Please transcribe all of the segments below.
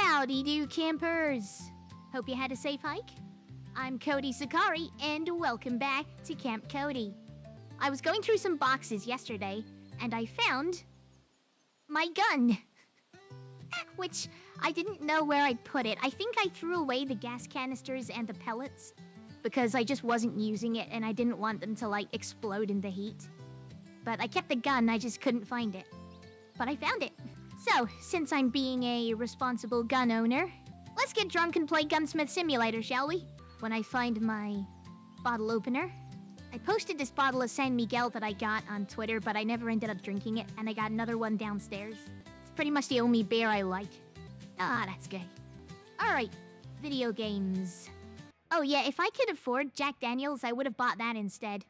Howdy do, campers! Hope you had a safe hike? I'm Kodi Sakari, and welcome back to Camp Kodi. I was going through some boxes yesterday, and I found my gun. Which I didn't know where I'd put it. I think I threw away the gas canisters and the pellets because I just wasn't using it and I didn't want them to, like, explode in the heat. But I kept the gun, I just couldn't find it. But I found it. So, since I'm being a responsible gun owner, let's get drunk and play Gunsmith Simulator, shall we? When I find my bottle opener. I posted this bottle of San Miguel that I got on Twitter, but I never ended up drinking it, and I got another one downstairs. It's pretty much the only beer I like. Ah, that's gay. Alright, video games. Oh yeah, if I could afford Jack Daniels, I would have bought that instead.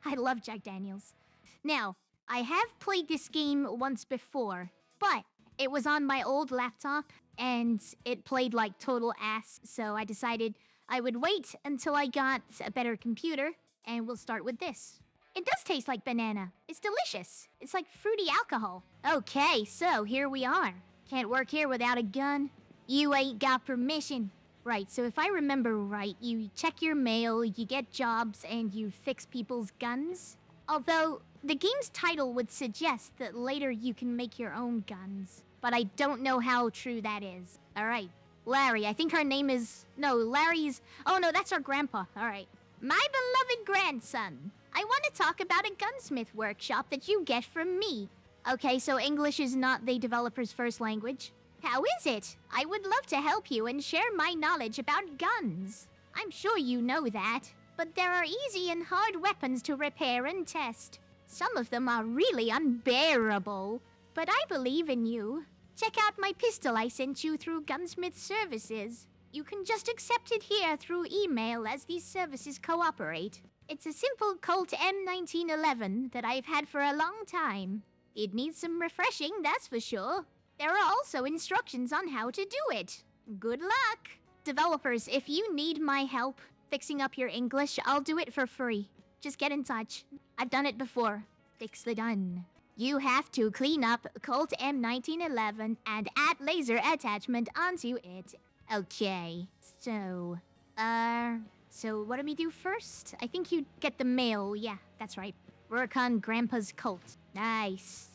I love Jack Daniels. Now, I have played this game once before, but it was on my old laptop, and it played like total ass, so I decided I would wait until I got a better computer, and we'll start with this. It does taste like banana. It's delicious. It's like fruity alcohol. Okay, so here we are. Can't work here without a gun. You ain't got permission. Right, so if I remember right, you check your mail, you get jobs, and you fix people's guns. Although, the game's title would suggest that later you can make your own guns. But I don't know how true that is. Alright, Larry, I think her name is... No, Larry's... Oh no, that's our grandpa. Alright. My beloved grandson, I want to talk about a gunsmith workshop that you get from me. Okay, so English is not the developer's first language. How is it? I would love to help you and share my knowledge about guns. I'm sure you know that, but there are easy and hard weapons to repair and test. Some of them are really unbearable, but I believe in you. Check out my pistol I sent you through Gunsmith Services. You can just accept it here through email as these services cooperate. It's a simple Colt M1911 that I've had for a long time. It needs some refreshing, that's for sure. There are also instructions on how to do it. Good luck! Developers, if you need my help fixing up your English, I'll do it for free. Just get in touch. I've done it before. Fix the gun. You have to clean up Colt M1911 and add laser attachment onto it. Okay, so what do we do first? I think you get the mail. Yeah, that's right. Work on Grandpa's Colt. Nice.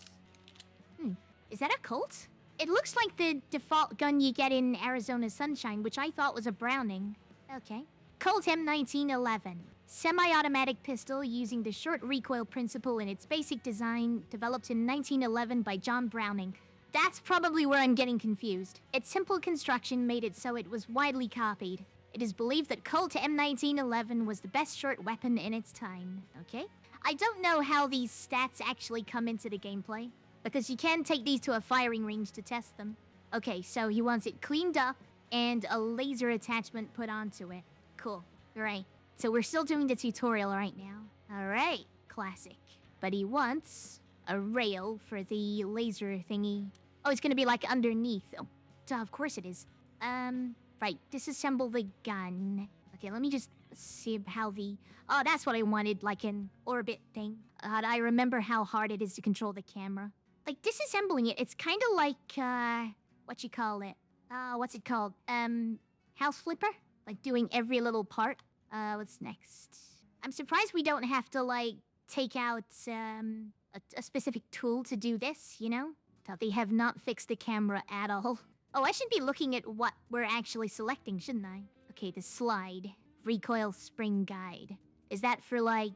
Is that a Colt? It looks like the default gun you get in Arizona Sunshine, which I thought was a Browning. Okay. Colt M1911. Semi-automatic pistol using the short recoil principle in its basic design, developed in 1911 by John Browning. That's probably where I'm getting confused. Its simple construction made it so it was widely copied. It is believed that Colt M1911 was the best short weapon in its time. Okay? I don't know how these stats actually come into the gameplay, because you can take these to a firing range to test them. Okay, so he wants it cleaned up and a laser attachment put onto it. Cool. Alright. So we're still doing the tutorial right now. Alright. Classic. But he wants a rail for the laser thingy. Oh, it's gonna be like underneath. Oh, duh, of course it is. Right. Disassemble the gun. Okay, let me just see how the... Oh, that's what I wanted, like an orbit thing. I remember how hard it is to control the camera. Like, disassembling it, it's kind of like, what you call it? What's it called? House flipper? Like, doing every little part. What's next? I'm surprised we don't have to, like, take out, a specific tool to do this, you know? Thought they have not fixed the camera at all. Oh, I should be looking at what we're actually selecting, shouldn't I? Okay, the slide. Recoil spring guide. Is that for, like...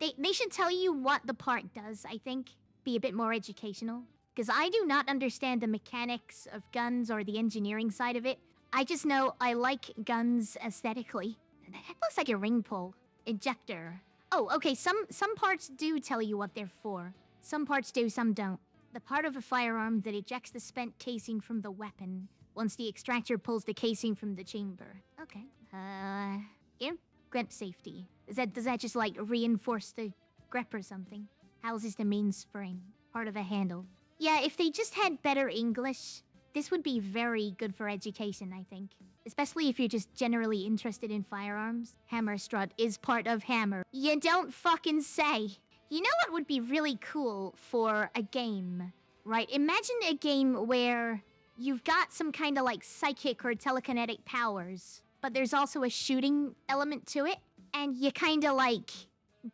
They should tell you what the part does, I think. Be a bit more educational. Because I do not understand the mechanics of guns or the engineering side of it. I just know I like guns aesthetically. That looks like a ring pull. Ejector. Oh, okay, some parts do tell you what they're for. Some parts do, some don't. The part of a firearm that ejects the spent casing from the weapon once the extractor pulls the casing from the chamber. Okay. Yeah. Grip safety. Does that just, like, reinforce the grip or something? Houses the mainspring. Part of a handle. Yeah, if they just had better English, this would be very good for education, I think. Especially if you're just generally interested in firearms. Hammer strut is part of hammer. You don't fucking say. You know what would be really cool for a game, right? Imagine a game where you've got some kind of like psychic or telekinetic powers, but there's also a shooting element to it, and you kind of like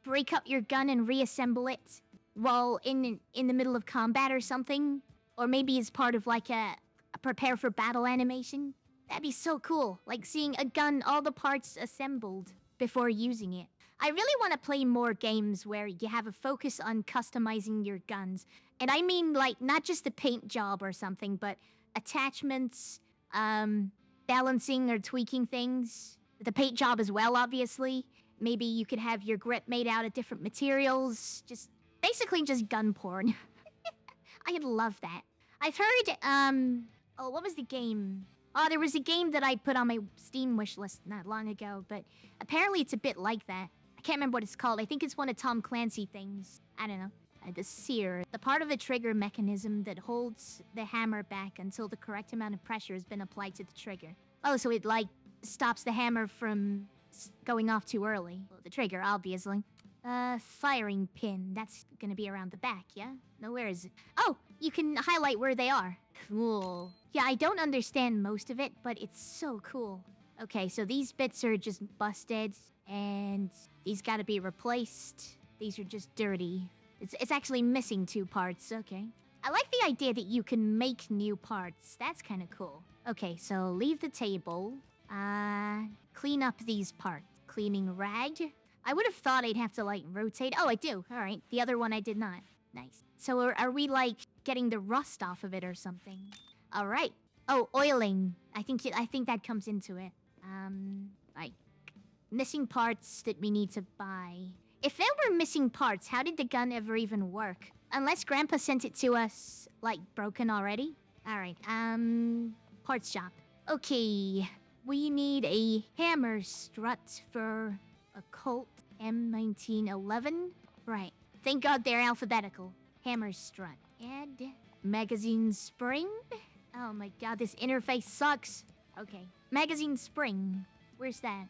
break up your gun and reassemble it while in the middle of combat or something, or maybe as part of like a prepare for battle animation. That'd be so cool, like seeing a gun, all the parts assembled before using it. I really want to play more games where you have a focus on customizing your guns. And I mean, like, not just the paint job or something, but attachments, balancing or tweaking things. The paint job as well, obviously. Maybe you could have your grip made out of different materials. Basically just gun porn. I'd love that. I've heard, oh, what was the game? Oh, there was a game that I put on my Steam wish list not long ago, but apparently it's a bit like that. I can't remember what it's called. I think it's one of Tom Clancy things. I don't know. The 𝘰𝘪. The part of a trigger mechanism that holds the hammer back until the correct amount of pressure has been applied to the trigger. Oh, so it, like, stops the hammer from going off too early. Well, the trigger, obviously. Firing pin. That's gonna be around the back, yeah? No, where is it? Oh, you can highlight where they are. Cool. Yeah, I don't understand most of it, but it's so cool. Okay, so these bits are just busted, and these gotta be replaced. These are just dirty. It's actually missing 2 parts, okay. I like the idea that you can make new parts. That's kind of cool. Okay, so leave the table. Clean up these parts. Cleaning rag. I would have thought I'd have to, like, rotate. Oh, I do. All right. The other one I did not. Nice. So are we, like, getting the rust off of it or something? All right. Oh, oiling. I think that comes into it. Like, missing parts that we need to buy. If there were missing parts, how did the gun ever even work? Unless Grandpa sent it to us, like, broken already? Alright, parts shop. Okay, we need a hammer strut for a Colt M1911. Right, thank God they're alphabetical. Hammer strut. Add magazine spring. Oh my God, this interface sucks. Okay, magazine spring. Where's that?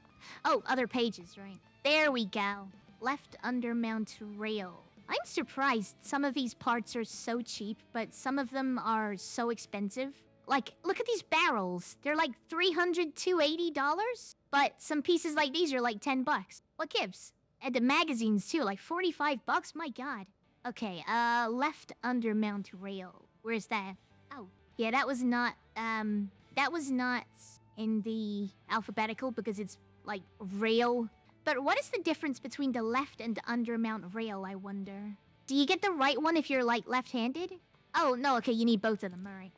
Oh, other pages, right. There we go. Left undermount rail. I'm surprised some of these parts are so cheap, but some of them are so expensive. Like, look at these barrels. They're like $300 to $80, but some pieces like these are like 10 bucks. What gives? And the magazines too, like 45 bucks, my God. Okay, left undermount rail. Where's that? Oh, yeah, that was not in the alphabetical because it's like rail. But what is the difference between the left and the undermount rail, I wonder? Do you get the right one if you're, like, left-handed? Oh, no, okay, you need both of them, alright.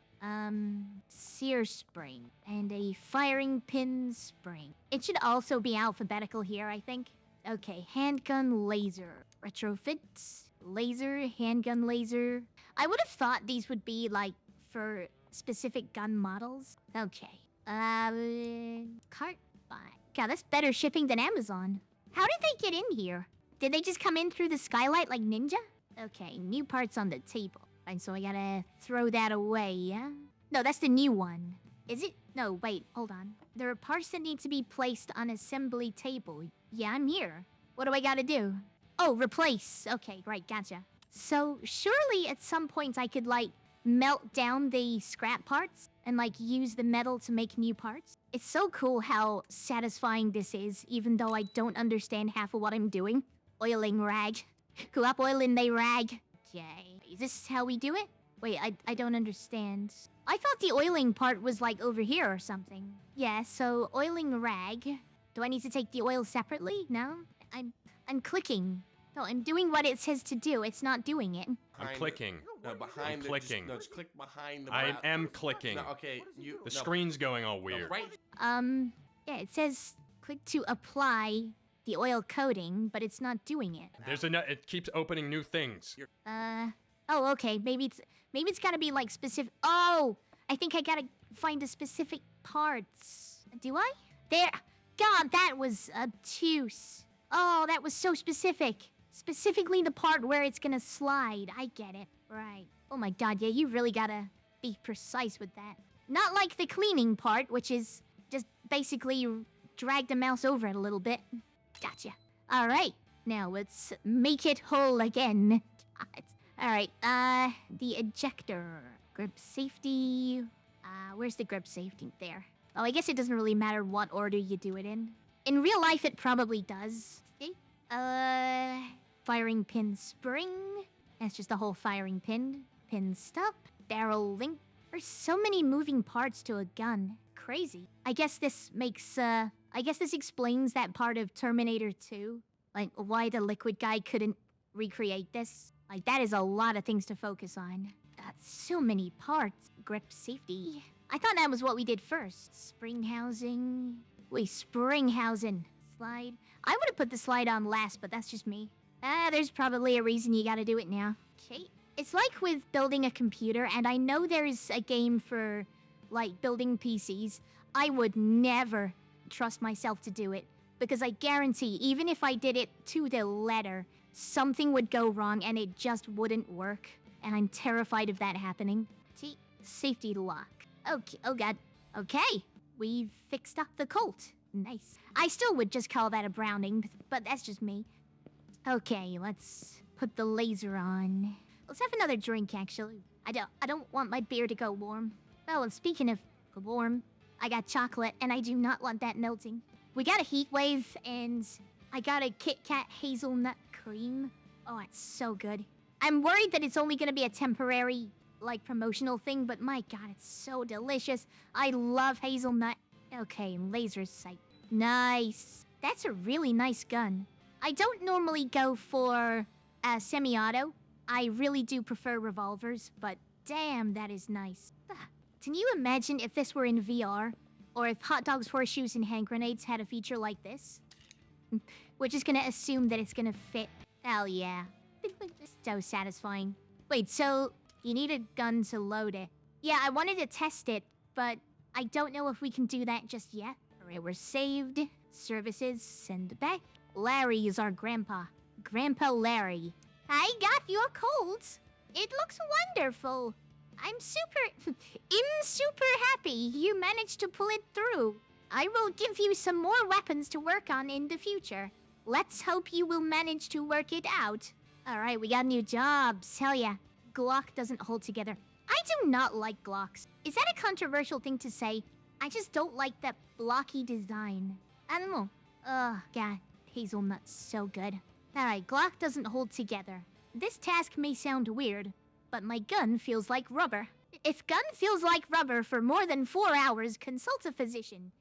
Sear spring. And a firing pin spring. It should also be alphabetical here, I think. Okay, handgun laser. Retrofits. Laser, handgun laser. I would have thought these would be, like, for specific gun models. Okay. Cart buy. God, that's better shipping than Amazon. How did they get in here? Did they just come in through the skylight like Ninja? Okay, new parts on the table. Fine, so I gotta throw that away, yeah? No, that's the new one. Is it? No, wait, hold on. There are parts that need to be placed on assembly table. Yeah, I'm here. What do I gotta do? Oh, replace. Okay, right, gotcha. So, surely at some point I could, like, melt down the scrap parts and, like, use the metal to make new parts. It's so cool how satisfying this is, even though I don't understand half of what I'm doing. Oiling rag. Go up oiling they rag. Okay. Is this how we do it? Wait, I don't understand. I thought the oiling part was, like, over here or something. Yeah, so oiling rag. Do I need to take the oil separately? No? I'm clicking. No, I'm doing what it says to do. It's not doing it. I'm clicking. No, behind I'm clicking. Just click behind the... I am clicking. No, okay, The screen's going all weird. No, right. Yeah, it says click to apply the oil coating, but it's not doing it. There's it keeps opening new things. Oh, okay. Maybe it's gotta be, like, specific... Oh! I think I gotta find the specific parts. Do I? There! God, that was obtuse. Oh, that was so specific. Specifically the part where it's gonna slide. I get it. Right. Oh my God, yeah, you really gotta be precise with that. Not like the cleaning part, which is just basically drag the mouse over it a little bit. Gotcha. Alright, now let's make it whole again. Alright, the ejector. Grip safety. Where's the grip safety? There. Oh, I guess it doesn't really matter what order you do it in. In real life, it probably does. Firing pin spring. That's just the whole firing pin. Pin stop. Barrel link. There's so many moving parts to a gun. Crazy. I guess this explains that part of Terminator 2. Like, why the liquid guy couldn't recreate this. Like, that is a lot of things to focus on. So many parts. Grip safety. I thought that was what we did first. Spring housing. Wait, spring housing. Slide. I would have put the slide on last, but that's just me. There's probably a reason you gotta do it now. Okay. It's like with building a computer, and I know there's a game for, like, building PCs. I would never trust myself to do it, because I guarantee, even if I did it to the letter, something would go wrong and it just wouldn't work. And I'm terrified of that happening. See? Safety lock. Okay, oh god. Okay, we've fixed up the Colt. Nice. I still would just call that a Browning, but that's just me. Okay, let's put the laser on. Let's have another drink, actually. I don't want my beer to go warm. Oh, and speaking of warm, I got chocolate, and I do not want that melting. We got a heat wave, and I got a Kit Kat hazelnut cream. Oh, it's so good. I'm worried that it's only gonna be a temporary, like, promotional thing, but my god, it's so delicious. I love hazelnut. Okay, laser sight. Nice. That's a really nice gun. I don't normally go for semi-auto. I really do prefer revolvers, but damn, that is nice. Can you imagine if this were in VR? Or if hot dogs, horseshoes, and hand grenades had a feature like this? We're just gonna assume that it's gonna fit. Hell yeah. So satisfying. Wait, so you need a gun to load it. Yeah, I wanted to test it, but I don't know if we can do that just yet. Alright, we're saved. Services, send back. Larry is our grandpa. Grandpa Larry. I got your Colt. It looks wonderful. I'm super happy you managed to pull it through. I will give you some more weapons to work on in the future. Let's hope you will manage to work it out. Alright, we got new jobs. Hell yeah. Glock doesn't hold together. I do not like Glocks. Is that a controversial thing to say? I just don't like that blocky design. I don't know. Ugh, god. Hazelnut's so good. Alright, Glock doesn't hold together. This task may sound weird, but my gun feels like rubber. If gun feels like rubber for more than 4 hours, consult a physician.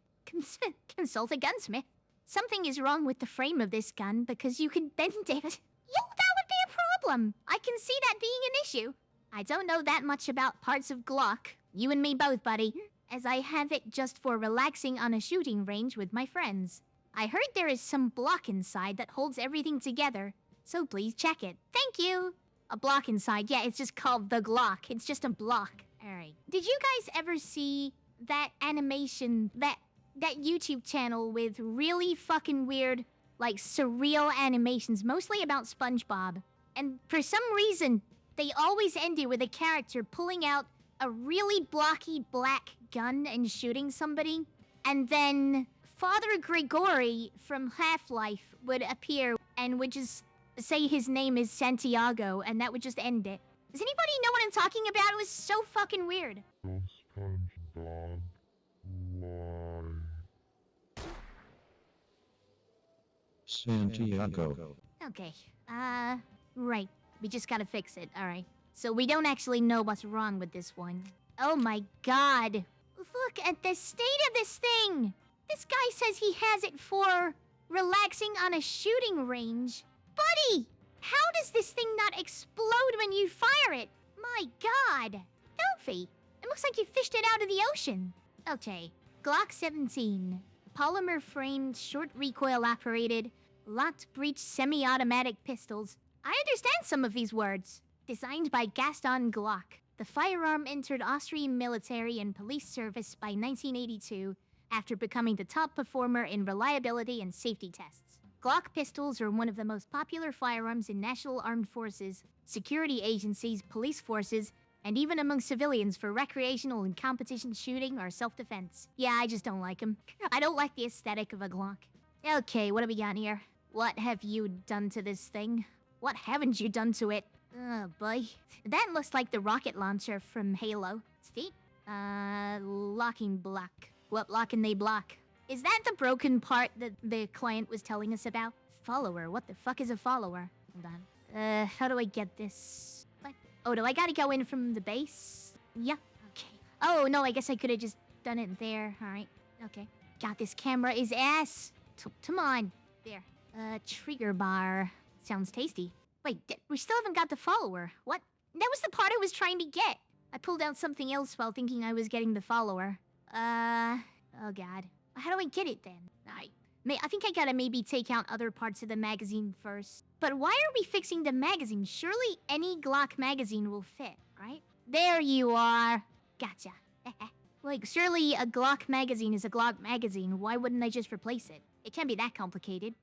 Consult a gunsmith. Something is wrong with the frame of this gun because you can bend it. Yo, that would be a problem. I can see that being an issue. I don't know that much about parts of Glock. You and me both, buddy. As I have it just for relaxing on a shooting range with my friends. I heard there is some block inside that holds everything together, so please check it. Thank you! A block inside. Yeah, it's just called the Glock. It's just a block. Alright. Did you guys ever see that animation, that YouTube channel with really fucking weird, like, surreal animations, mostly about SpongeBob? And for some reason, they always ended with a character pulling out a really blocky black gun and shooting somebody. And then Father Gregory from Half-Life would appear and would just say his name is Santiago, and that would just end it. Does anybody know what I'm talking about? It was so fucking weird. SpongeBob, why? Santiago. Okay, right. We just gotta fix it, alright. So we don't actually know what's wrong with this one. Oh my god. Look at the state of this thing! This guy says he has it for relaxing on a shooting range. Buddy! How does this thing not explode when you fire it? My god! Goofy! It looks like you fished it out of the ocean. Okay, Glock 17. Polymer-framed, short recoil-operated, locked-breech semi-automatic pistols. I understand some of these words. Designed by Gaston Glock. The firearm entered Austrian military and police service by 1982 after becoming the top performer in reliability and safety tests. Glock pistols are one of the most popular firearms in national armed forces, security agencies, police forces, and even among civilians for recreational and competition shooting or self-defense. Yeah, I just don't like them. I don't like the aesthetic of a Glock. Okay, what do we got here? What have you done to this thing? What haven't you done to it? Oh boy. That looks like the rocket launcher from Halo. See? Locking block. What lock and they block? Is that the broken part that the client was telling us about? Follower. What the fuck is a follower? Hold on. How do I get this? What? Oh, do I gotta go in from the base? Yeah. Okay. Oh, no, I guess I could have just done it there. Alright. Okay. God, this camera is ass. Come on. There. Trigger bar. Sounds tasty. Wait, we still haven't got the follower. What? That was the part I was trying to get. I pulled out something else while thinking I was getting the follower. Oh god. How do I get it then? I think I gotta maybe take out other parts of the magazine first. But why are we fixing the magazine? Surely any Glock magazine will fit, right? There you are. Gotcha. Like, surely a Glock magazine is a Glock magazine. Why wouldn't I just replace it? It can't be that complicated.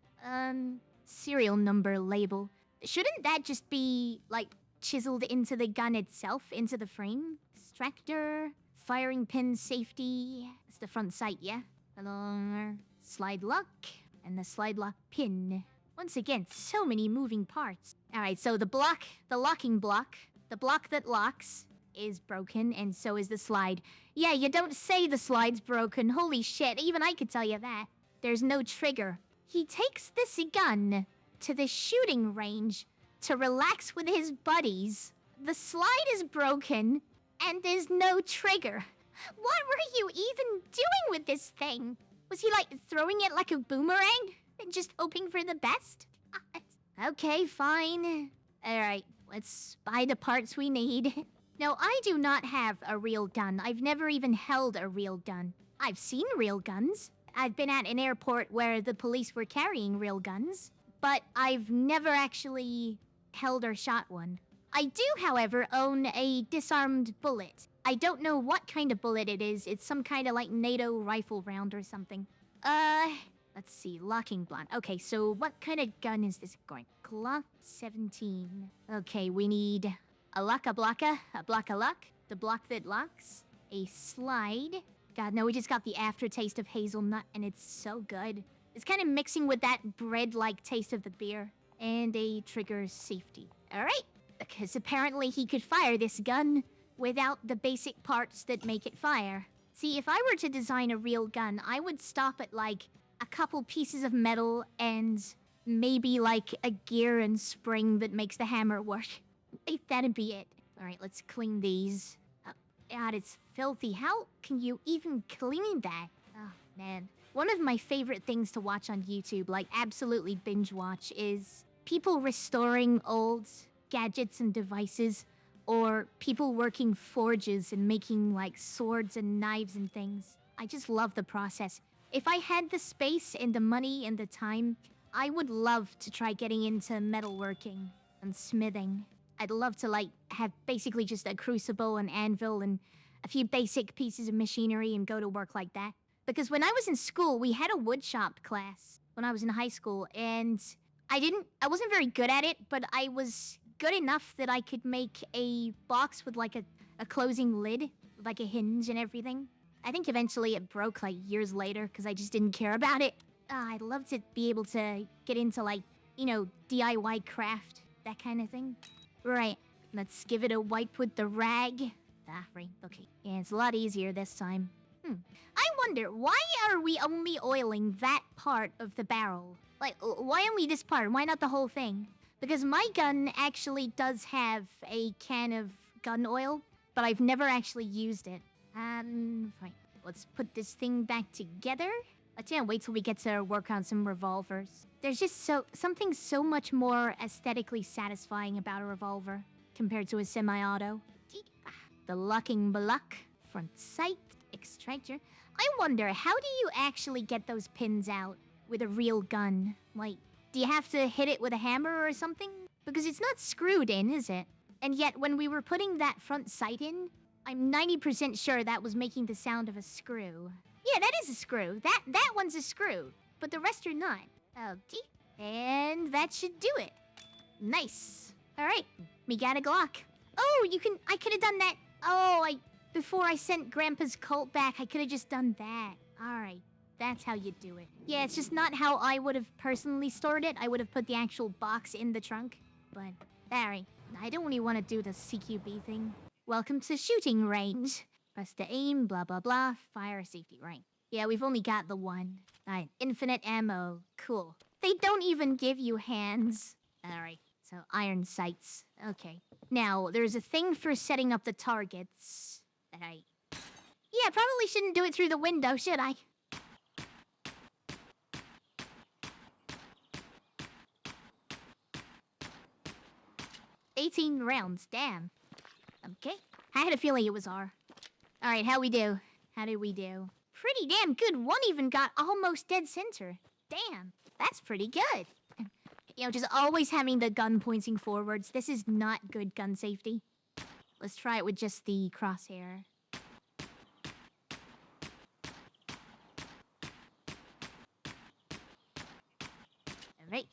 Serial number label. Shouldn't that just be, like, chiseled into the gun itself, into the frame? Extractor, firing pin safety. It's the front sight, yeah? Along slide lock, and the slide lock pin. Once again, so many moving parts. Alright, so the block, the locking block, the block that locks, is broken, and so is the slide. Yeah, you don't say the slide's broken. Holy shit, even I could tell you that. There's no trigger. He takes this gun to the shooting range to relax with his buddies. The slide is broken, and there's no trigger. What were you even doing with this thing? Was he, like, throwing it like a boomerang? And just hoping for the best? Okay, fine. Alright, let's buy the parts we need. No, I do not have a real gun. I've never even held a real gun. I've seen real guns. I've been at an airport where the police were carrying real guns. But I've never actually held or shot one. I do, however, own a disarmed bullet. I don't know what kind of bullet it is. It's some kind of, like, NATO rifle round or something. Let's see. Locking block. Okay, so what kind of gun is this going? Glock 17. Okay, we need a lock-a-blocka, a block-a-lock, the block that locks, a slide. God, no, we just got the aftertaste of hazelnut, and it's so good. It's kind of mixing with that bread-like taste of the beer. And a trigger safety. Alright, because apparently he could fire this gun without the basic parts that make it fire. See, if I were to design a real gun, I would stop at, like, a couple pieces of metal and maybe, like, a gear and spring that makes the hammer work. That'd be it. Alright, let's clean these. God, it's filthy. How can you even clean that? Oh, man. One of my favorite things to watch on YouTube, like absolutely binge watch, is people restoring old gadgets and devices, or people working forges and making, like, swords and knives and things. I just love the process. If I had the space and the money and the time, I would love to try getting into metalworking and smithing. I'd love to, like, have basically just a crucible, an anvil, and a few basic pieces of machinery and go to work like that. Because when I was in school, we had a woodshop class when I was in high school, and I wasn't very good at it, but I was good enough that I could make a box with, like, a closing lid, with, like, a hinge and everything. I think eventually it broke, like, years later, because I just didn't care about it. I'd love to be able to get into, like, you know, DIY craft, that kind of thing. Right, let's give it a wipe with the rag. Right, okay. Yeah, it's a lot easier this time. I wonder, why are we only oiling that part of the barrel? Like, why only this part? Why not the whole thing? Because my gun actually does have a can of gun oil, but I've never actually used it. Fine. Let's put this thing back together. I can't wait till we get to work on some revolvers. There's just something so much more aesthetically satisfying about a revolver compared to a semi-auto. The locking block, front sight, extractor. I wonder, how do you actually get those pins out with a real gun? Like, do you have to hit it with a hammer or something? Because it's not screwed in, is it? And yet, when we were putting that front sight in, I'm 90% sure that was making the sound of a screw. Yeah, that is a screw. That one's a screw. But the rest are not. Okay. And that should do it. Nice. Alright, we got a Glock. Oh, I could have done that. Oh, before I sent Grandpa's Colt back, I could have just done that. Alright, that's how you do it. Yeah, it's just not how I would have personally stored it. I would have put the actual box in the trunk. But, alright, I don't really want to do the CQB thing. Welcome to shooting range. Press the aim, blah, blah, blah. Fire, safety, right. Yeah, we've only got the one. Alright, infinite ammo. Cool. They don't even give you hands. Alright, so iron sights. Okay. Now, there's a thing for setting up the targets that I... Yeah, probably shouldn't do it through the window, should I? $18 rounds, damn. Okay. I had a feeling it was R. Alright, how we do? How did we do? Pretty damn good. One even got almost dead center. Damn, that's pretty good. You know, just always having the gun pointing forwards. This is not good gun safety. Let's try it with just the crosshair. Alright.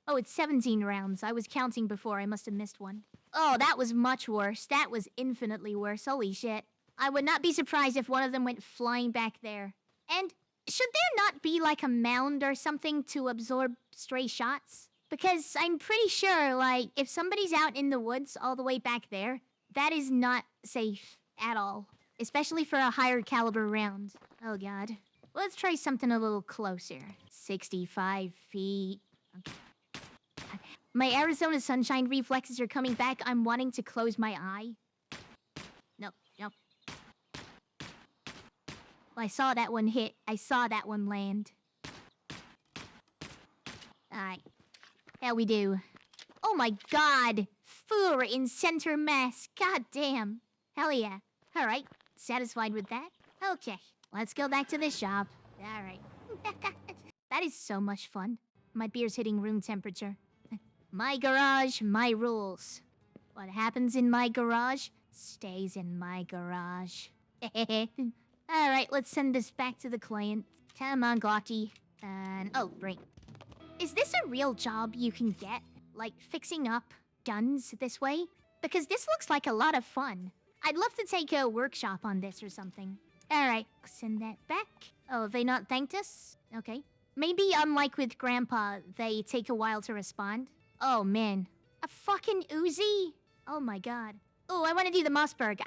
Oh, it's 17 rounds. I was counting before. I must have missed one. Oh, that was much worse. That was infinitely worse. Holy shit. I would not be surprised if one of them went flying back there. And should there not be like a mound or something to absorb stray shots? Because I'm pretty sure, like, if somebody's out in the woods all the way back there, that is not safe at all. Especially for a higher caliber round. Oh, God. Let's try something a little closer. 65 feet. Okay. My Arizona sunshine reflexes are coming back. I'm wanting to close my eye. No, no. Well, I saw that one hit. I saw that one land. Alright. How we do? Oh my god! 4 in center mass. God damn. Hell yeah. Alright. Satisfied with that? Okay. Let's go back to this job. Alright. That is so much fun. My beer's hitting room temperature. My garage, my rules. What happens in my garage, stays in my garage. Alright, let's send this back to the client. Come on, Glocky. And, oh, right. Is this a real job you can get? Like, fixing up guns this way? Because this looks like a lot of fun. I'd love to take a workshop on this or something. Alright, send that back. Oh, have they not thanked us? Okay. Maybe unlike with Grandpa, they take a while to respond. Oh, man. A fucking Uzi? Oh, my God. Oh, I want to do the Mossberg.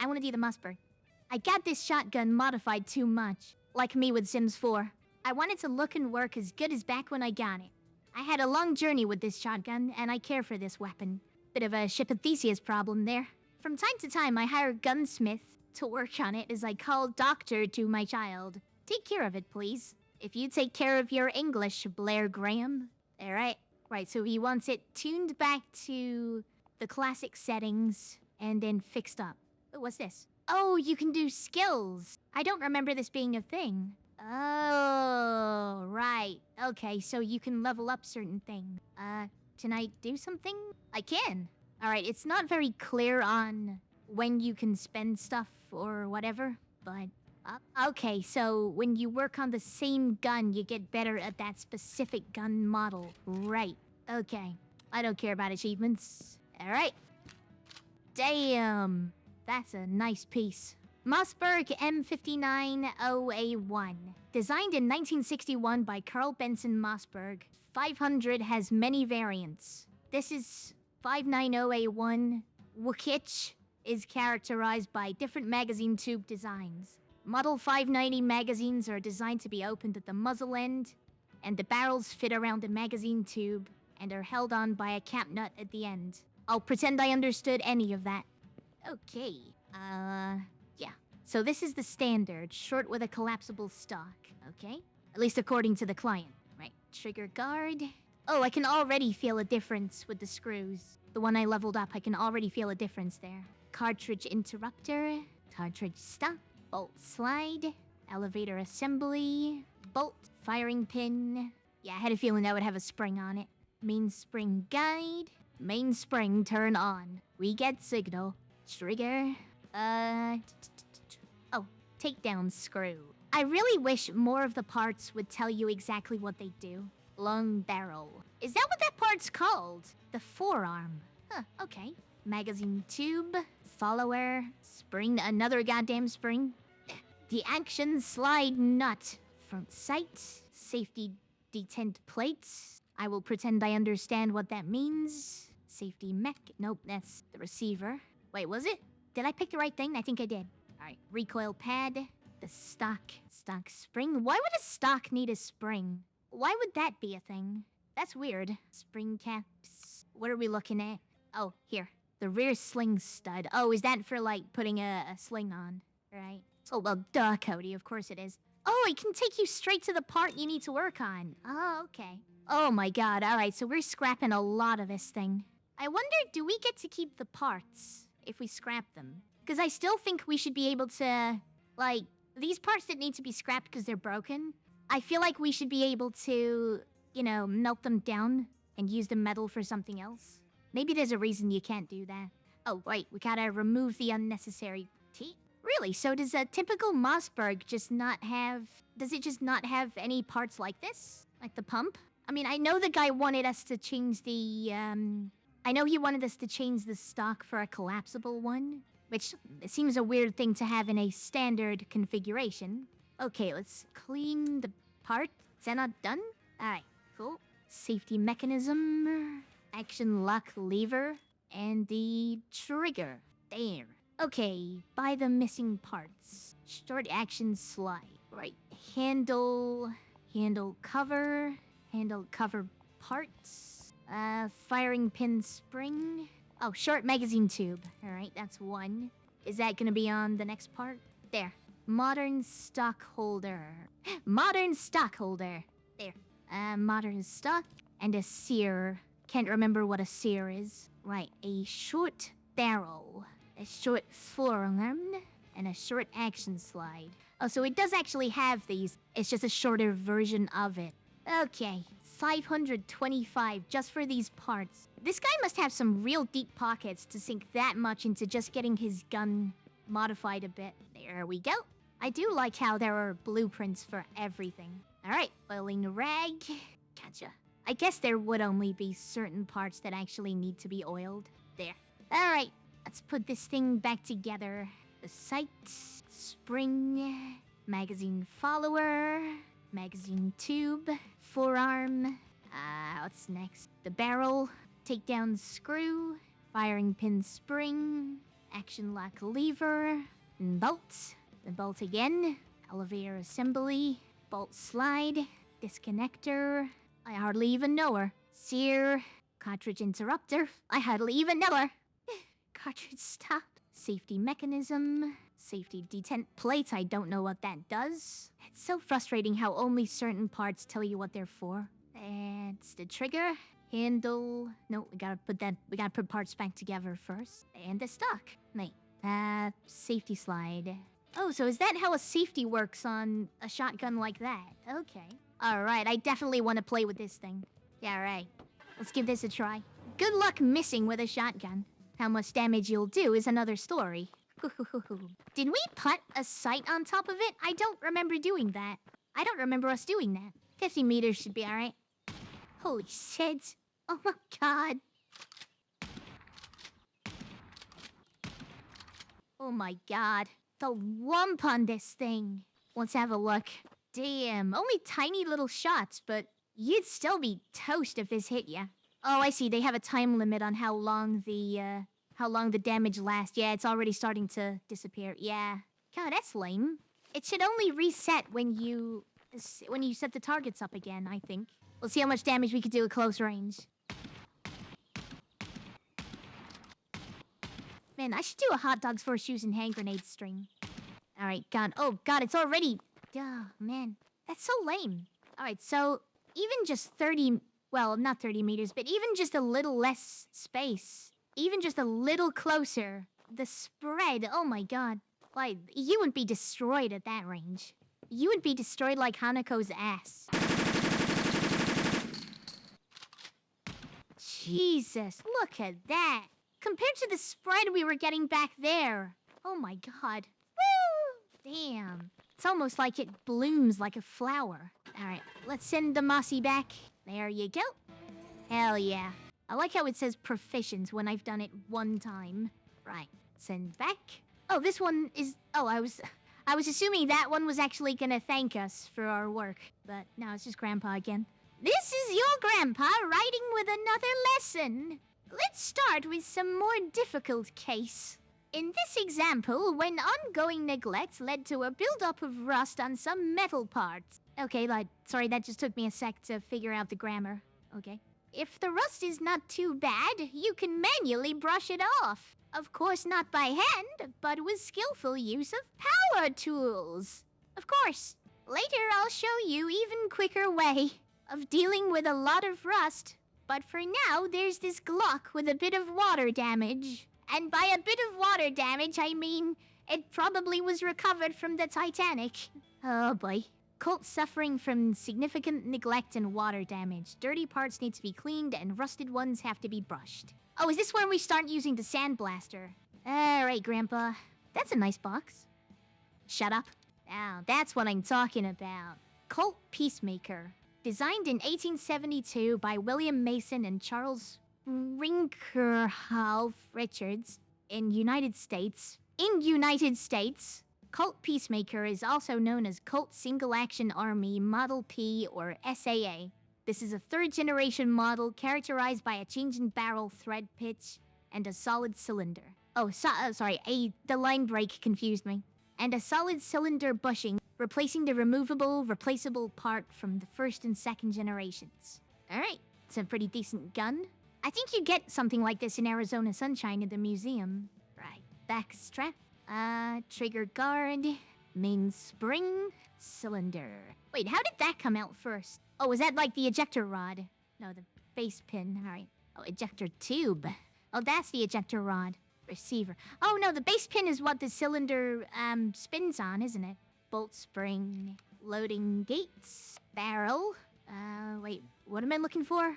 I got this shotgun modified too much. Like me with Sims 4. I want it to look and work as good as back when I got it. I had a long journey with this shotgun, and I care for this weapon. Bit of a �々𝘖 problem there. From time to time, I hire Gunsmith to work on it as I call doctor to my child. Take care of it, please. If you take care of your English, Blair Graham. Alright. Right, so he wants it tuned back to the classic settings and then fixed up. Oh, what's this? Oh, you can do skills. I don't remember this being a thing. Oh, right. Okay, so you can level up certain things. Can I do something? I can. Alright, it's not very clear on when you can spend stuff or whatever, but... Okay, so when you work on the same gun, you get better at that specific gun model. Right. Okay. I don't care about achievements. Alright. Damn. That's a nice piece. Mossberg M590A1. Designed in 1961 by Carl Benson Mossberg. 500 has many variants. This is 590A1. 𝘕𝘐 is characterized by different magazine tube designs. Model 590 magazines are designed to be opened at the muzzle end, and the barrels fit around the magazine tube and are held on by a cap nut at the end. I'll pretend I understood any of that. Okay, yeah. So this is the standard, short with a collapsible stock, okay? At least according to the client. Right, trigger guard. Oh, I can already feel a difference with the screws. The one I leveled up, I can already feel a difference there. Cartridge interrupter, cartridge stop. Bolt slide, elevator assembly, bolt, firing pin. Yeah, I had a feeling that would have a spring on it. Mainspring guide, mainspring turn on. We get signal. Trigger, oh, takedown screw. I really wish more of the parts would tell you exactly what they do. Long barrel. Is that what that part's called? The forearm. Huh, okay. Magazine tube, follower, spring, another goddamn spring. The action slide nut. Front sight. Safety detent plates. I will pretend I understand what that means. Safety mech. Nope, that's the receiver. Wait, was it? Did I pick the right thing? I think I did. Alright. Alright, recoil pad. The stock spring. Why would a stock need a spring? Why would that be a thing? That's weird. Spring caps. What are we looking at? Oh, here. The rear sling stud. Oh, is that for, like, putting a sling on? Right? Oh, well, duh, Kodi. Of course it is. Oh, it can take you straight to the part you need to work on. Oh, okay. Oh my god. Alright, so we're scrapping a lot of this thing. I wonder, do we get to keep the parts if we scrap them? Because I still think we should be able to, like, these parts that need to be scrapped because they're broken, I feel like we should be able to, you know, melt them down and use the metal for something else. Maybe there's a reason you can't do that. Oh, wait, we gotta remove the unnecessary teeth. Really? So does a typical Mossberg just not have... Does it just not have any parts like this? Like the pump? I mean, I know the guy wanted us to change the, I know he wanted us to change the stock for a collapsible one, which seems a weird thing to have in a standard configuration. Okay, let's clean the part. Is that not done? Alright, cool. Safety mechanism, action lock lever, and the trigger. There. Okay, buy the missing parts. Short action slide. Right, handle cover parts. Firing pin spring. Oh, short magazine tube. Alright, that's one. Is that gonna be on the next part? There. Modern stock holder. Modern stock holder. There. Modern stock. And a sear. Can't remember what a sear is. Right, a short barrel. A short forearm. And a short action slide. Oh, so it does actually have these. It's just a shorter version of it. Okay. 525 just for these parts. This guy must have some real deep pockets to sink that much into just getting his gun modified a bit. There we go. I do like how there are blueprints for everything. Alright, oiling rag. Gotcha. I guess there would only be certain parts that actually need to be oiled. There. Alright, let's put this thing back together. The sight, spring, magazine follower, magazine tube, forearm. What's next? The barrel, takedown screw, firing pin spring, action lock lever, and bolt. The bolt again, elevator assembly, bolt slide, disconnector. I hardly even know her. Sear, cartridge interrupter. I hardly even know her. Cartridge stop, safety mechanism, safety detent plate. I don't know what that does. It's so frustrating how only certain parts tell you what they're for. That's the trigger, handle. No, we gotta put parts back together first. And the stock. Wait, safety slide. Oh, so is that how a safety works on a shotgun like that? Okay. Alright, I definitely want to play with this thing. Yeah, right. Let's give this a try. Good luck missing with a shotgun. How much damage you'll do is another story. Did we put a sight on top of it? I don't remember doing that. I don't remember us doing that. 50 meters should be alright. Holy shit. Oh my god. Oh my god. The wump on this thing. Let's have a look. Damn, only tiny little shots, but you'd still be toast if this hit ya. Oh, I see. They have a time limit on how long the damage lasts. Yeah, it's already starting to disappear. Yeah. God, that's lame. It should only reset when you set the targets up again, I think. Let's see how much damage we could do at close range. Man, I should do a hot dogs for shoes and hand grenades string. Alright, God. Oh, God, it's already... Oh, man. That's so lame. Alright, so even just 30... Well, not 30 meters, but even just a little less space. Even just a little closer. The spread, oh my god. Like, you wouldn't be destroyed at that range. You would be destroyed like Hanako's ass. Jesus, look at that. Compared to the spread we were getting back there. Oh my god. Woo! Damn. It's almost like it blooms like a flower. Alright, let's send the Mossy back. There you go. Hell yeah. I like how it says proficient when I've done it one time. Right, send back. Oh, this one is... Oh, I was assuming that one was actually gonna thank us for our work. But no, it's just Grandpa again. This is your Grandpa writing with another lesson. Let's start with some more difficult case. In this example, when ongoing neglect led to a buildup of rust on some metal parts. Okay, sorry, that just took me a sec to figure out the grammar. Okay. If the rust is not too bad, you can manually brush it off. Of course, not by hand, but with skillful use of power tools. Of course. Later, I'll show you even quicker way of dealing with a lot of rust. But for now, there's this Glock with a bit of water damage. And by a bit of water damage, I mean it probably was recovered from the Titanic. Oh boy. Colt suffering from significant neglect and water damage. Dirty parts need to be cleaned and rusted ones have to be brushed. Oh, is this when we start using the sandblaster? Alright, Grandpa. That's a nice box. Shut up. Now, that's what I'm talking about. Colt Peacemaker. Designed in 1872 by William Mason and Charles Rinkerhalf Richards in United States. Colt Peacemaker is also known as Colt Single Action Army Model P or SAA. This is a third-generation model characterized by a change in barrel thread pitch and a solid cylinder. The line break confused me. And a solid cylinder bushing, replacing the replaceable part from the first and second generations. Alright, it's a pretty decent gun. I think you get something like this in Arizona Sunshine at the museum. Right, back strap, trigger guard, main spring, cylinder. Wait, how did that come out first? Oh, was that like the ejector rod? No, the base pin, alright. Oh, ejector tube. Oh, that's the ejector rod. Receiver. Oh no, the base pin is what the cylinder, spins on, isn't it? Bolt spring, loading gates, barrel. Wait, what am I looking for?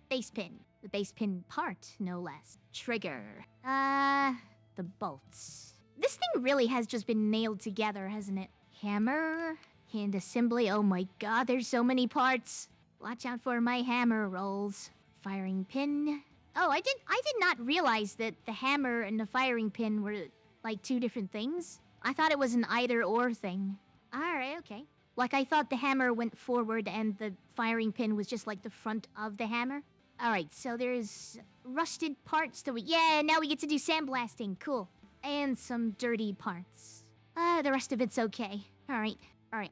Base pin. The base pin part, no less. Trigger. The bolts. This thing really has just been nailed together, hasn't it? Hammer. Hand assembly. Oh my god, there's so many parts. Watch out for my hammer rolls. Firing pin. Oh, I did not realize that the hammer and the firing pin were, like, two different things. I thought it was an either-or thing. Alright, okay. Like, I thought the hammer went forward and the firing pin was just, like, the front of the hammer. Alright, so there's rusted parts that yeah, now we get to do sandblasting. Cool. And some dirty parts. The rest of it's okay. Alright,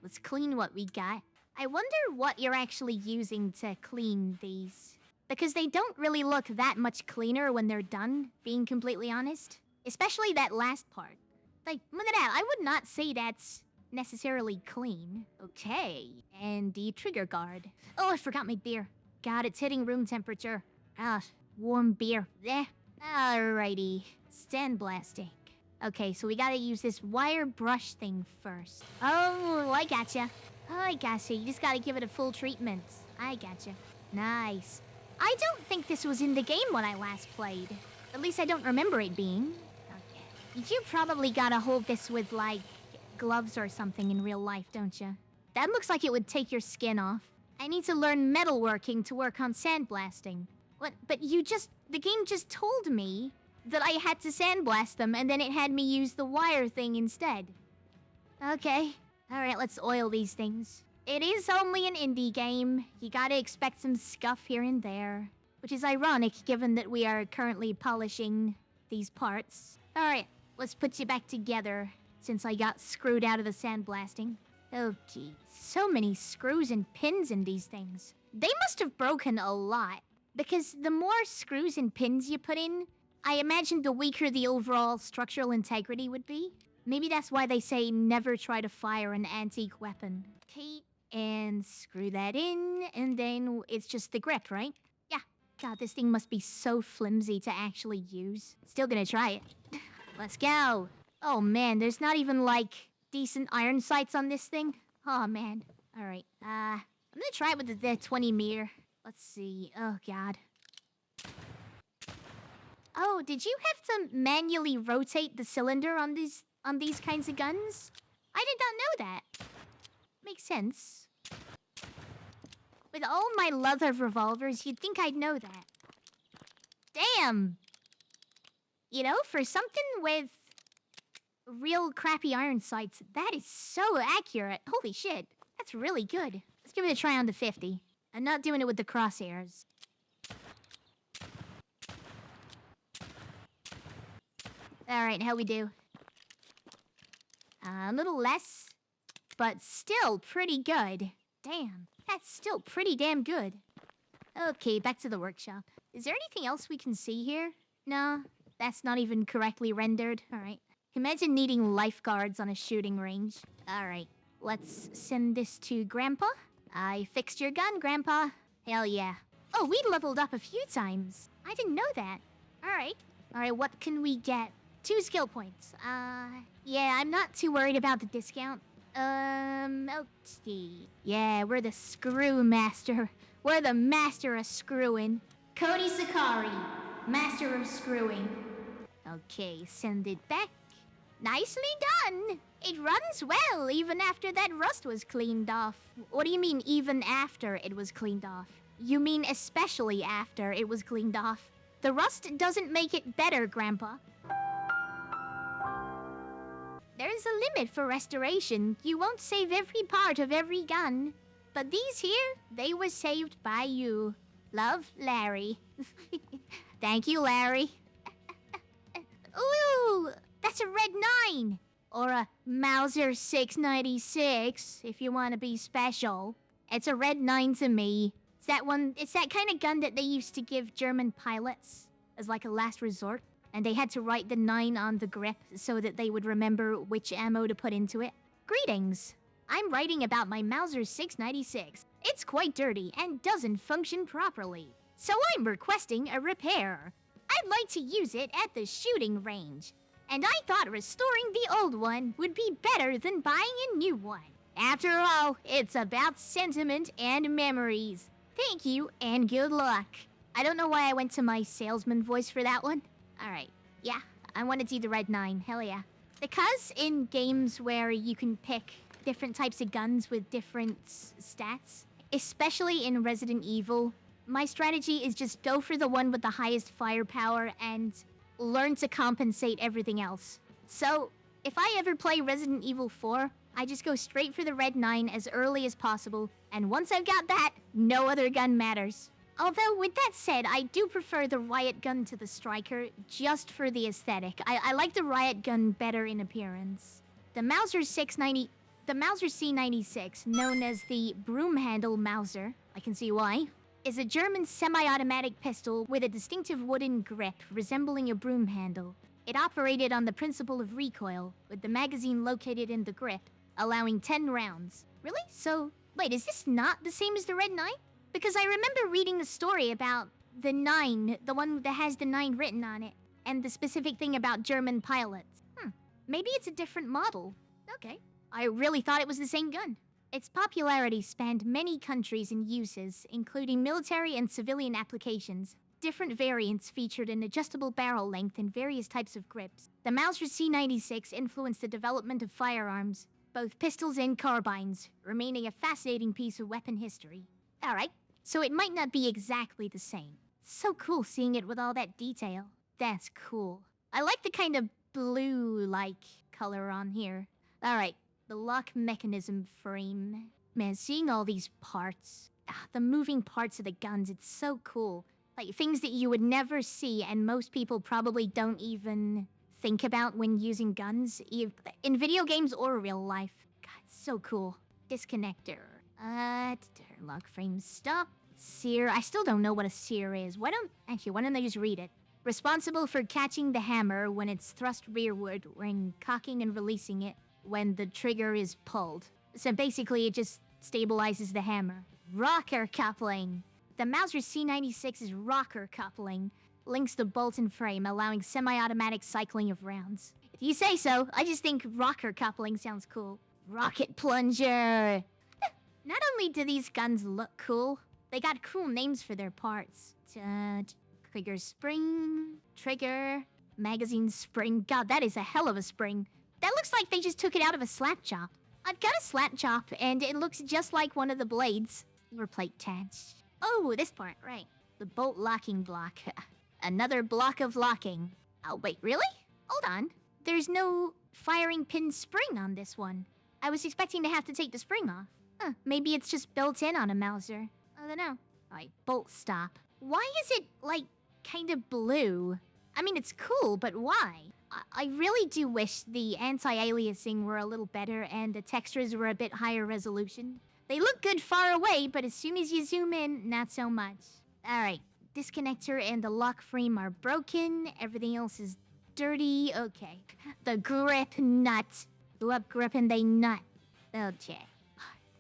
let's clean what we got. I wonder what you're actually using to clean these. Because they don't really look that much cleaner when they're done, being completely honest. Especially that last part. Like, look at that, I would not say that's necessarily clean. Okay, and the trigger guard. Oh, I forgot my beer. God, it's hitting room temperature. Warm beer. Alrighty, sandblasting. Okay, so we gotta use this wire brush thing first. Oh, I gotcha. You just gotta give it a full treatment. I gotcha. Nice. I don't think this was in the game when I last played. At least I don't remember it being. Okay. You probably gotta hold this with, like, gloves or something in real life, don't you? That looks like it would take your skin off. I need to learn metalworking to work on sandblasting. What? But the game just told me that I had to sandblast them, and then it had me use the wire thing instead. Okay. Alright, let's oil these things. It is only an indie game. You gotta expect some scuff here and there. Which is ironic, given that we are currently polishing these parts. Alright, let's put you back together, since I got screwed out of the sandblasting. Oh, geez. So many screws and pins in these things. They must have broken a lot. Because the more screws and pins you put in, I imagine the weaker the overall structural integrity would be. Maybe that's why they say never try to fire an antique weapon. Okay, and screw that in, and then it's just the grip, right? Yeah. God, this thing must be so flimsy to actually use. Still gonna try it. Let's go. Oh man, there's not even, like, decent iron sights on this thing. Oh man. Alright, I'm gonna try it with the 𝘰𝘪𝘐. Let's see. Oh god. Oh, did you have to manually rotate the cylinder on these kinds of guns? I did not know that. Makes sense. With all my love of revolvers, you'd think I'd know that. Damn! You know, for something with real crappy iron sights, that is so accurate. Holy shit, that's really good. Let's give it a try on the 50. I'm not doing it with the crosshairs. Alright, how we do? A little less, but still pretty good. Damn, that's still pretty damn good. Okay, back to the workshop. Is there anything else we can see here? No, that's not even correctly rendered. Alright. Imagine needing lifeguards on a shooting range. Alright, let's send this to Grandpa. I fixed your gun, Grandpa. Hell yeah. Oh, we leveled up a few times. I didn't know that. Alright. Alright, what can we get? 2 skill points. Yeah, I'm not too worried about the discount. Okay. Yeah, we're the screw master. We're the master of screwing. Kodi Sakari, master of screwing. Okay, send it back. Nicely done! It runs well, even after that rust was cleaned off. What do you mean, even after it was cleaned off? You mean especially after it was cleaned off. The rust doesn't make it better, Grandpa. There's a limit for restoration. You won't save every part of every gun. But these here, they were saved by you. Love, Larry. Thank you, Larry. Ooh, that's a red 9. Or a Mauser 696, if you want to be special. It's a red 9 to me. It's that kind of gun that they used to give German pilots as like a last resort. And they had to write the 9 on the grip so that they would remember which ammo to put into it. Greetings. I'm writing about my Mauser 696. It's quite dirty and doesn't function properly. So I'm requesting a repair. I'd like to use it at the shooting range. And I thought restoring the old one would be better than buying a new one. After all, it's about sentiment and memories. Thank you and good luck. I don't know why I went to my salesman voice for that one. Alright, yeah, I want to do the red 9, hell yeah. Because in games where you can pick different types of guns with different stats, especially in Resident Evil, my strategy is just go for the one with the highest firepower and learn to compensate everything else. So, if I ever play Resident Evil 4, I just go straight for the red 9 as early as possible, and once I've got that, no other gun matters. Although, with that said, I do prefer the riot gun to the striker, just for the aesthetic. I like the riot gun better in appearance. The Mauser C96, known as the broom handle Mauser, I can see why, is a German semi-automatic pistol with a distinctive wooden grip resembling a broom handle. It operated on the principle of recoil, with the magazine located in the grip, allowing 10 rounds. Really? So, wait, is this not the same as the red 9? Because I remember reading the story about the 9, the one that has the 9 written on it, and the specific thing about German pilots. Maybe it's a different model. Okay. I really thought it was the same gun. Its popularity spanned many countries and uses, including military and civilian applications. Different variants featured an adjustable barrel length and various types of grips. The Mauser C96 influenced the development of firearms, both pistols and carbines, remaining a fascinating piece of weapon history. Alright, so it might not be exactly the same. So cool seeing it with all that detail. That's cool. I like the kind of blue-like color on here. Alright, the lock mechanism frame. Man, seeing all these parts, the moving parts of the guns, it's so cool. Like, things that you would never see and most people probably don't even think about when using guns, in video games or real life. God, it's so cool. Disconnector. Lock frame stop. Sear. I still don't know what a sear is. Why don't I just read it? Responsible for catching the hammer when it's thrust rearward when cocking and releasing it when the trigger is pulled. So basically it just stabilizes the hammer. Rocker coupling. The Mauser C96's rocker coupling links the bolt and frame, allowing semi-automatic cycling of rounds. If you say so, I just think rocker coupling sounds cool. Rocket plunger. Not only do these guns look cool, they got cool names for their parts. Trigger spring, trigger, magazine spring. God, that is a hell of a spring. That looks like they just took it out of a slap chop. I've got a slap chop, and it looks just like one of the blades. Silver plate attached. Oh, this part, right. The bolt locking block. Another block of locking. Oh, wait, really? Hold on. There's no firing pin spring on this one. I was expecting to have to take the spring off. Maybe it's just built in on a Mauser. I don't know. Alright, bolt stop. Why is it, like, kind of blue? I mean, it's cool, but why? I really do wish the anti-aliasing were a little better and the textures were a bit higher resolution. They look good far away, but as soon as you zoom in, not so much. Alright, disconnector and the lock frame are broken. Everything else is dirty. Okay. The grip nut. 𝘰𝘄𝑗𝘪𝘤𝘦 nut. Okay.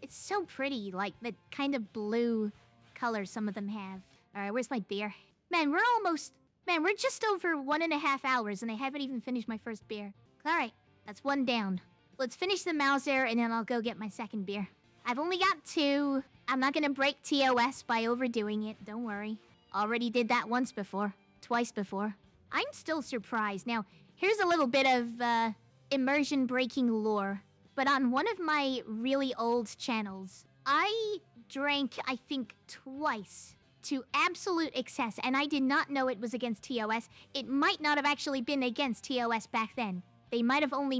It's so pretty, like the kind of blue color some of them have. Alright, where's my beer? Man, we're just over 1.5 hours and I haven't even finished my first beer. Alright, that's one down. Let's finish the Mauser and then I'll go get my second beer. I've only got 2. I'm not gonna break TOS by overdoing it, don't worry. Already did that once before. Twice before. I'm still surprised. Now, here's a little bit of immersion-breaking lore. But on one of my really old channels, I drank, I think, twice to absolute excess, and I did not know it was against TOS. It might not have actually been against TOS back then. They might have only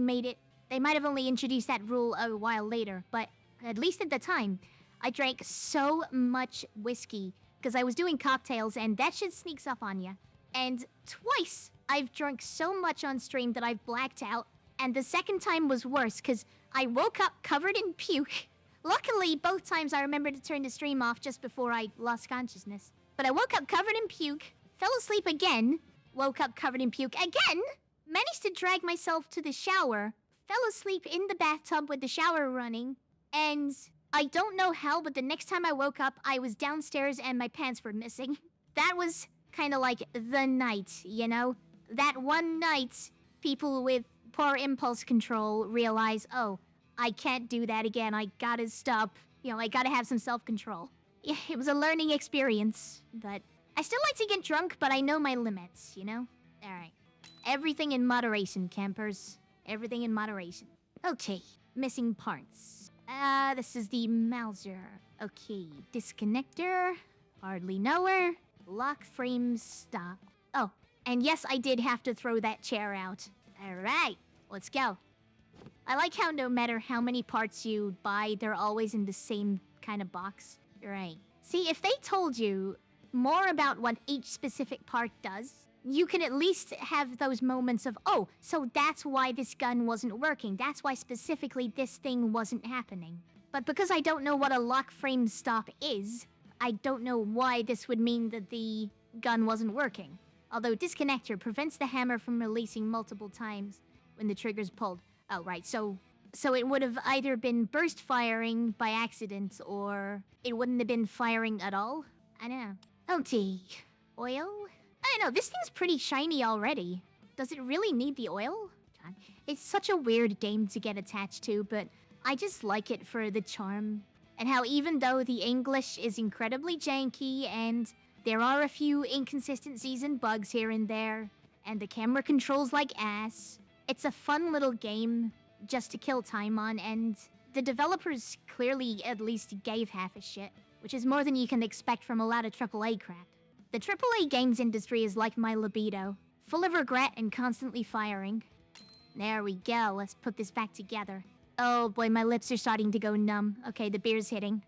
introduced that rule a while later, but at least at the time, I drank so much whiskey because I was doing cocktails and that shit sneaks up on you. And twice, I've drunk so much on stream that I've blacked out, and the second time was worse because I woke up covered in puke. Luckily, both times I remembered to turn the stream off just before I lost consciousness. But I woke up covered in puke, fell asleep again, woke up covered in puke again, managed to drag myself to the shower, fell asleep in the bathtub with the shower running, and I don't know how, but the next time I woke up, I was downstairs and my pants were missing. That was kind of like the night, you know? That one night, people with poor impulse control realize, oh, I can't do that again. I gotta stop. You know, I gotta have some self-control. Yeah, it was a learning experience, but I still like to get drunk, but I know my limits, you know? Alright. Everything in moderation, campers. Everything in moderation. Okay, missing parts. This is the Mauser. Okay, disconnector. Hardly know her. Lock frame stop. Oh, and yes, I did have to throw that chair out. Alright, let's go. I like how no matter how many parts you buy, they're always in the same kind of box. Right. See, if they told you more about what each specific part does, you can at least have those moments of, oh, so that's why this gun wasn't working. That's why specifically this thing wasn't happening. But because I don't know what a lock frame stop is, I don't know why this would mean that the gun wasn't working. Although disconnector prevents the hammer from releasing multiple times when the trigger's pulled. Oh, right, so it would have either been burst firing by accident, or it wouldn't have been firing at all? I don't know. Okay. Oil? I don't know, this thing's pretty shiny already. Does it really need the oil? God. It's such a weird game to get attached to, but I just like it for the charm. And how even though the English is incredibly janky, and there are a few inconsistencies and bugs here and there, and the camera controls like ass, it's a fun little game just to kill time on, and the developers clearly at least gave half a shit, which is more than you can expect from a lot of AAA crap. The AAA games industry is like my libido, full of regret and constantly firing. There we go, let's put this back together. Oh boy, my lips are starting to go numb. Okay, the beer's hitting.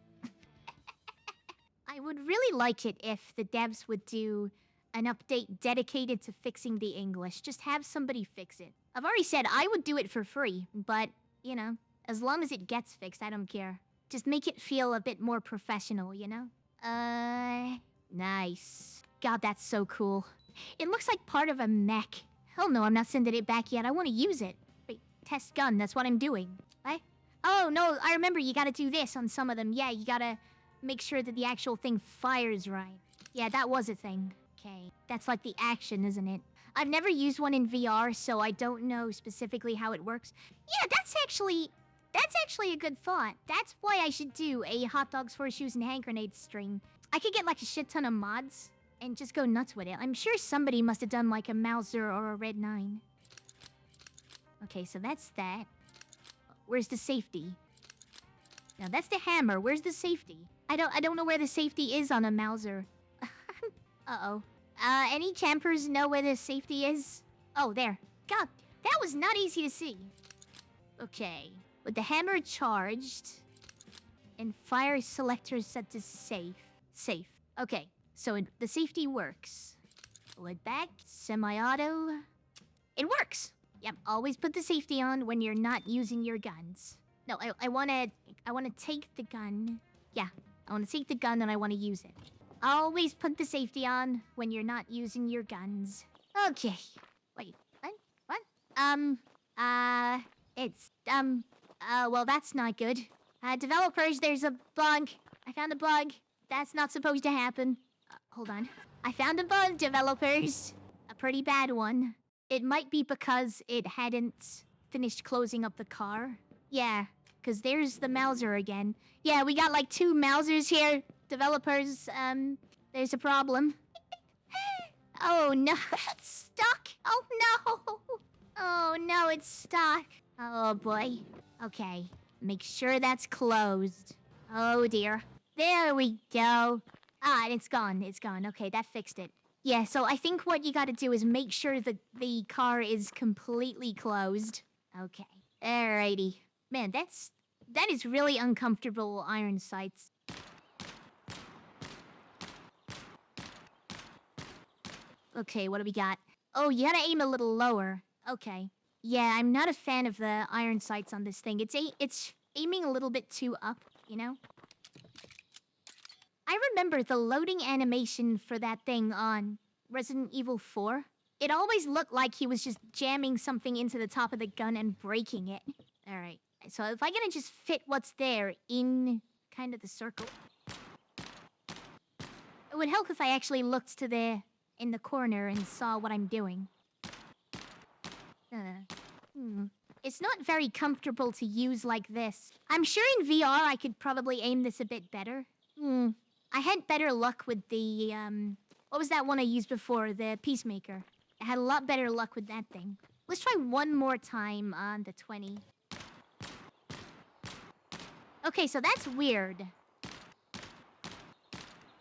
I would really like it if the devs would do an update dedicated to fixing the English. Just have somebody fix it. I've already said I would do it for free, but, you know, as long as it gets fixed, I don't care. Just make it feel a bit more professional, you know? Nice. God, that's so cool. It looks like part of a mech. Hell no, I'm not sending it back yet. I want to use it. Wait, test gun, that's what I'm doing. What? Oh, no, I remember you gotta do this on some of them. Yeah, you gotta make sure that the actual thing fires right. Yeah, that was a thing. Okay, that's like the action, isn't it? I've never used one in VR, so I don't know specifically how it works. Yeah, that's actually a good thought. That's why I should do a hot dogs, horseshoes, and hand grenades stream. I could get like a shit ton of mods and just go nuts with it. I'm sure somebody must have done like a Mauser or a Red 9. Okay, so that's that. Where's the safety? Now that's the hammer. Where's the safety? I don't know where the safety is on a Mauser. Uh-oh. Any campers know where the safety is? Oh, there. God, that was not easy to see. Okay. With the hammer charged and fire selector set to safe. Safe. Okay, so the safety works. Pull it back. Semi-auto. It works. Yep, always put the safety on when you're not using your guns. No, I wanna take the gun. Yeah, I wanna take the gun and I wanna use it. Always put the safety on when you're not using your guns. Okay. Wait, what? Well, that's not good. Developers, there's a bug. I found a bug. That's not supposed to happen. Hold on. I found a bug, developers. A pretty bad one. It might be because it hadn't finished closing up the car. Yeah, because there's the Mauser again. Yeah, we got like 2 Mausers here. Developers, there's a problem. Oh no, it's stuck. Oh no. Oh no, it's stuck. Oh boy. Okay, make sure that's closed. Oh dear. There we go. Ah, it's gone. It's gone. Okay, that fixed it. Yeah, so I think what you gotta do is make sure the car is completely closed. Okay. Alrighty. Man, that is really uncomfortable iron sights. Okay, what do we got? Oh, you gotta aim a little lower. Okay. Yeah, I'm not a fan of the iron sights on this thing. It's aiming a little bit too up, you know? I remember the loading animation for that thing on Resident Evil 4. It always looked like he was just jamming something into the top of the gun and breaking it. Alright, so if I gotta just fit what's there in kind of the circle. It would help if I actually looked to in the corner and saw what I'm doing. It's not very comfortable to use like this. I'm sure in VR I could probably aim this a bit better. I had better luck with the, what was that one I used before? The Peacemaker. I had a lot better luck with that thing. Let's try one more time on the 20. Okay, so that's weird.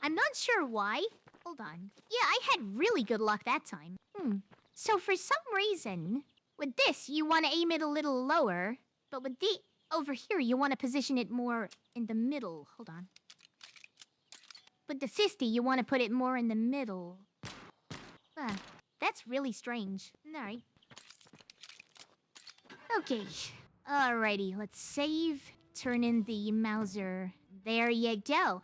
I'm not sure why. Hold on. Yeah, I had really good luck that time. So for some reason, with this, you want to aim it a little lower, but with the over here, you want to position it more in the middle. Hold on. With the 50, you want to put it more in the middle. That's really strange. Alright. Okay. Alrighty, let's save. Turn in the Mauser. There you go.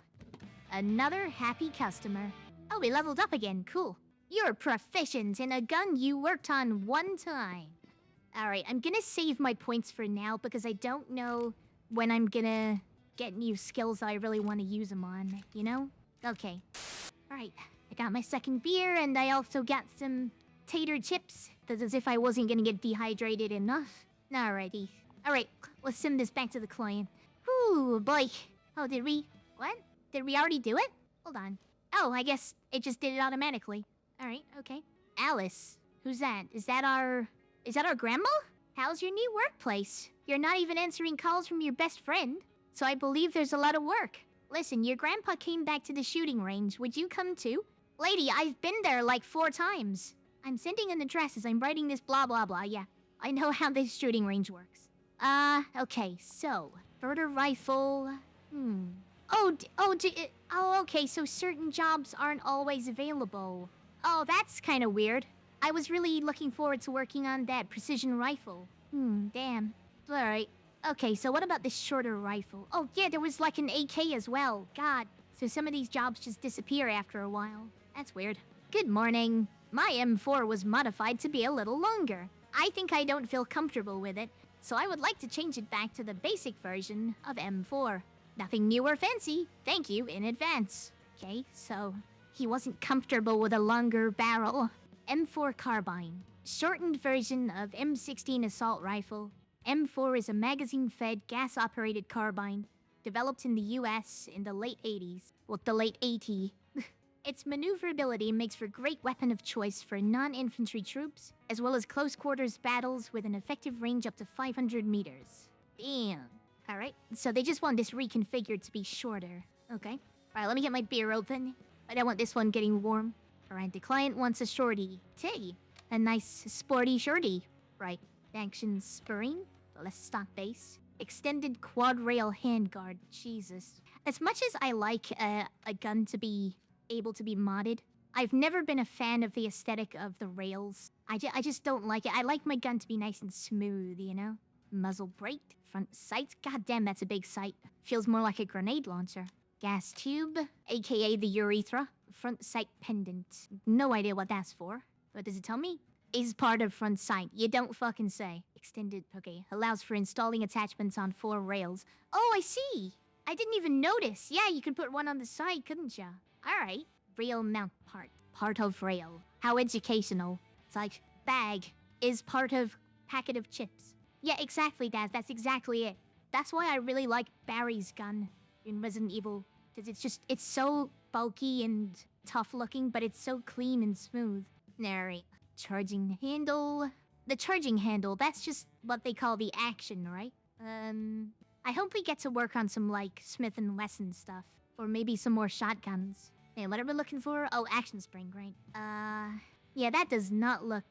Another happy customer. Oh, we leveled up again. Cool. You're proficient in a gun you worked on one time. Alright, I'm gonna save my points for now because I don't know when I'm gonna get new skills I really want to use them on, you know? Okay. Alright, I got my second beer and I also got some tater chips. That's as if I wasn't gonna get dehydrated enough. Alrighty. Alright, let's send this back to the client. Whew, boy. Oh, did we... What? Did we already do it? Hold on. Oh, I guess it just did it automatically. Alright, okay. Alice. Who's that? Is that our grandma? How's your new workplace? You're not even answering calls from your best friend. So I believe there's a lot of work. Listen, your grandpa came back to the shooting range. Would you come too? Lady, I've been there like 4 times. I'm sending in the addresses. I'm writing this blah blah blah. Yeah, I know how this shooting range works. Okay, so... Murder rifle... Oh, okay, so certain jobs aren't always available. Oh, that's kind of weird. I was really looking forward to working on that precision rifle. Damn. Alright. Okay, so what about this shorter rifle? Oh, yeah, there was like an AK as well. God. So some of these jobs just disappear after a while. That's weird. Good morning. My M4 was modified to be a little longer. I think I don't feel comfortable with it, so I would like to change it back to the basic version of M4. Nothing new or fancy. Thank you in advance. Okay, so he wasn't comfortable with a longer barrel. M4 carbine. Shortened version of M16 assault rifle. M4 is a magazine-fed, gas-operated carbine developed in the US in the late 80s. Well, the late 80s. Its maneuverability makes for great weapon of choice for non-infantry troops, as well as close-quarters battles with an effective range up to 500 meters. Damn. Alright, so they just want this reconfigured to be shorter. Okay. Alright, let me get my beer open. I don't want this one getting warm. Alright, the client wants a shorty. Tea. A nice, sporty shorty. Right. Action spurring. Less stock base. Extended quad rail handguard. Jesus. As much as I like a gun to be able to be modded, I've never been a fan of the aesthetic of the rails. I just don't like it. I like my gun to be nice and smooth, you know? Muzzle brake, front sights. God damn, that's a big sight. Feels more like a grenade launcher. Gas tube, aka the urethra. Front sight pendant. No idea what that's for. What does it tell me? Is part of front sight. You don't fucking say. Extended, okay. Allows for installing attachments on 4 rails. Oh, I see. I didn't even notice. Yeah, you could put one on the side, couldn't ya? Alright. Rail mount part. Part of rail. How educational. It's like, bag is part of packet of chips. Yeah, exactly, Daz. That's exactly it. That's why I really like Barry's gun in Resident Evil. Because it's so bulky and tough looking, but it's so clean and smooth. Alright. Charging handle. The charging handle, that's just what they call the action, right? I hope we get to work on some, like, Smith & Wesson stuff. Or maybe some more shotguns. Hey, what are we looking for? Oh, action spring, right? Yeah, that does not look,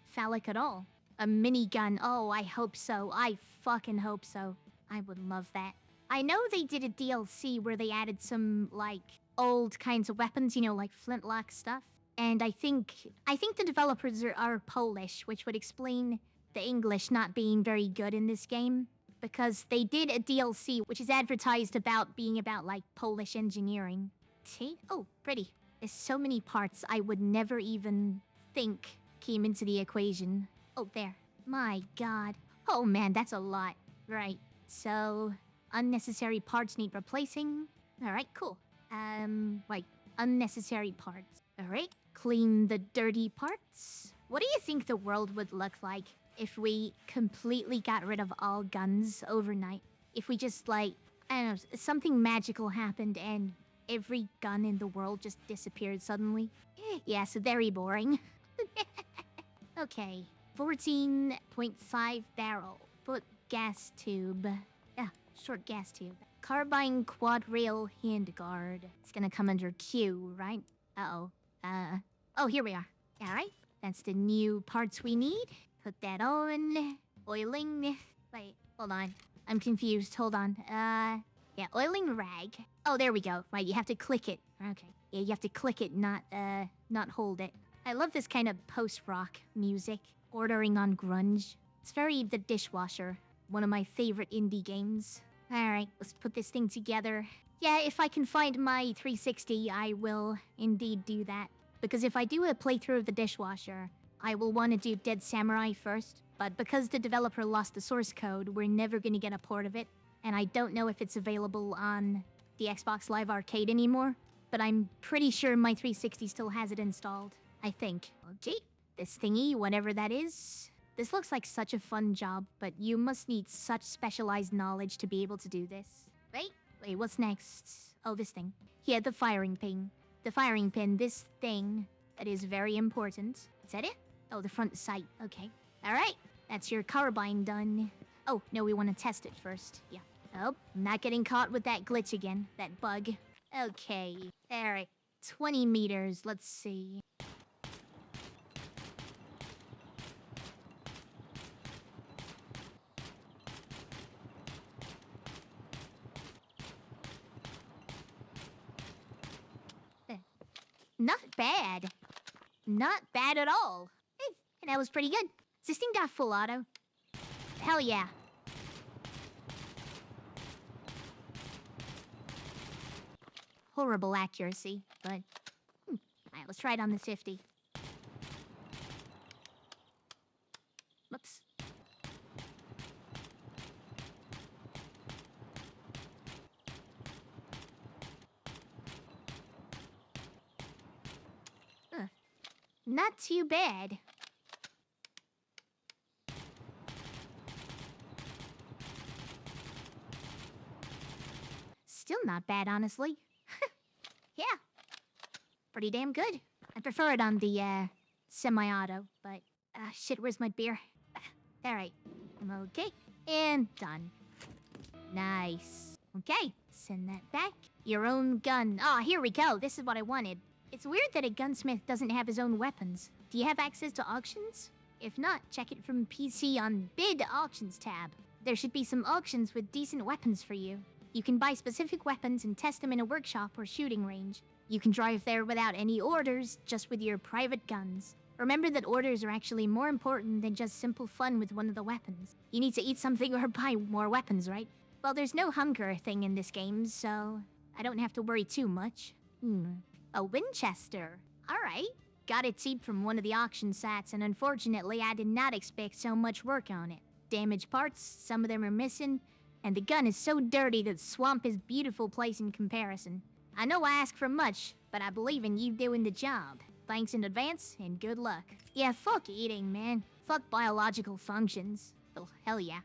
phallic at all. A minigun. Oh, I hope so. I fucking hope so. I would love that. I know they did a DLC where they added some, like, old kinds of weapons, you know, like flintlock stuff. And I think the developers are Polish, which would explain the English not being very good in this game. Because they did a DLC which is advertised about being about, like, Polish engineering. See? Oh, pretty. There's so many parts I would never even think came into the equation. Oh, there. My god. Oh man, that's a lot. Right. So, unnecessary parts need replacing. Alright, cool. Wait. Unnecessary parts. Alright. Clean the dirty parts. What do you think the world would look like if we completely got rid of all guns overnight? If we just, like, I don't know, something magical happened and every gun in the world just disappeared suddenly? Yeah, so very boring. Okay. 14.5 barrel. Put gas tube. Yeah, short gas tube. Carbine quad rail handguard. It's gonna come under Q, right? Uh-oh. Oh, here we are. Alright. That's the new parts we need. Put that on. Oiling. Wait, hold on. I'm confused. Hold on. Yeah, oiling rag. Oh, there we go. Right, you have to click it. Okay. Yeah, you have to click it, not hold it. I love this kind of post-rock music. Ordering on grunge. It's very The Dishwasher. One of my favorite indie games. Alright, let's put this thing together. Yeah, if I can find my 360, I will indeed do that. Because if I do a playthrough of The Dishwasher, I will want to do Dead Samurai first. But because the developer lost the source code, we're never going to get a port of it. And I don't know if it's available on the Xbox Live Arcade anymore. But I'm pretty sure my 360 still has it installed. I think. Okay, this thingy, whatever that is. This looks like such a fun job, but you must need such specialized knowledge to be able to do this. Wait, what's next? Oh, this thing. Yeah, the firing pin. The firing pin, this thing that is very important. Is that it? Oh, the front sight. Okay. Alright, that's your carbine done. Oh, no, we want to test it first. Yeah. Oh, I'm not getting caught with that glitch again. That bug. Okay. Alright. 20 meters. Let's see. Not bad. Not bad at all. Hey, that was pretty good. Does this thing got full auto? Hell yeah. Horrible accuracy, but... Alright, let's try it on the 50. Whoops. Not too bad. Still not bad, honestly. Yeah. Pretty damn good. I prefer it on the, semi-auto, but... shit, where's my beer? Alright. I'm okay. And done. Nice. Okay. Send that back. Your own gun. Ah, here we go. This is what I wanted. It's weird that a gunsmith doesn't have his own weapons. Do you have access to auctions? If not, check it from PC on Bid Auctions tab. There should be some auctions with decent weapons for you. You can buy specific weapons and test them in a workshop or shooting range. You can drive there without any orders, just with your private guns. Remember that orders are actually more important than just simple fun with one of the weapons. You need to eat something or buy more weapons, right? Well, there's no hunger thing in this game, so I don't have to worry too much. A Winchester. Alright. Got it cheap from one of the auction sites, and unfortunately I did not expect so much work on it. Damaged parts, some of them are missing, and the gun is so dirty that Swamp is a beautiful place in comparison. I know I ask for much, but I believe in you doing the job. Thanks in advance, and good luck. Yeah, fuck eating, man. Fuck biological functions. Oh, hell yeah.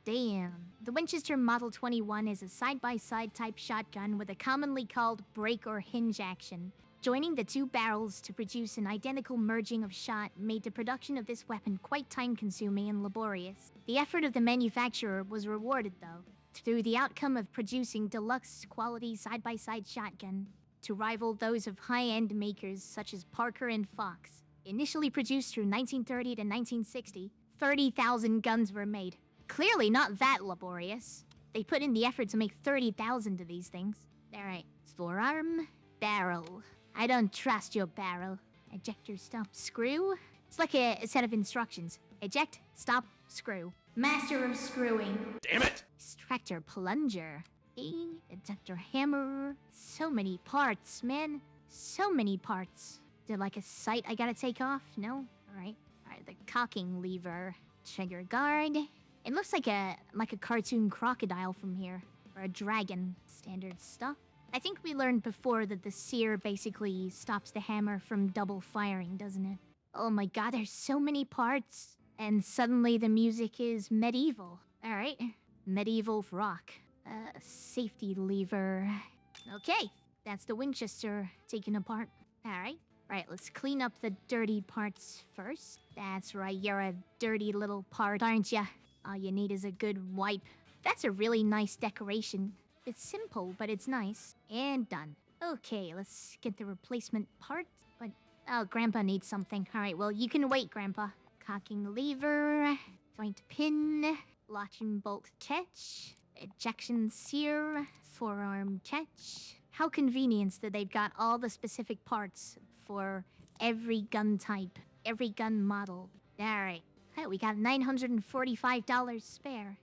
Damn. The Winchester Model 21 is a side-by-side type shotgun with a commonly called break or hinge action. Joining the two barrels to produce an identical merging of shot made the production of this weapon quite time-consuming and laborious. The effort of the manufacturer was rewarded, though, through the outcome of producing deluxe quality side-by-side shotgun to rival those of high-end makers such as Parker and Fox. Initially produced through 1930 to 1960, 30,000 guns were made. Clearly not that laborious. They put in the effort to make 30,000 of these things. Alright, forearm, barrel. I don't trust your barrel. Ejector, stop, screw. It's like a set of instructions. Eject, stop, screw. Master of screwing. Damn it! Extractor, plunger. Ejector, hammer. So many parts, man. So many parts. Is there like a sight I gotta take off? No? Alright. Alright, the cocking lever. Trigger guard. It looks like a cartoon crocodile from here. Or a dragon. Standard stuff. I think we learned before that the sear basically stops the hammer from double firing, doesn't it? Oh my god, there's so many parts. And suddenly the music is medieval. Alright. Medieval rock. Safety lever. Okay, that's the Winchester taken apart. Alright. Right, let's clean up the dirty parts first. That's right, you're a dirty little part, aren't ya? All you need is a good wipe. That's a really nice decoration. It's simple, but it's nice. And done. Okay, let's get the replacement parts. But, oh, Grandpa needs something. Alright, well, you can wait, Grandpa. Cocking lever. Joint pin. Latching bolt catch. Ejection sear. Forearm catch. How convenient that they've got all the specific parts for every gun type, every gun model. Alright. Hey, we got $945 spare.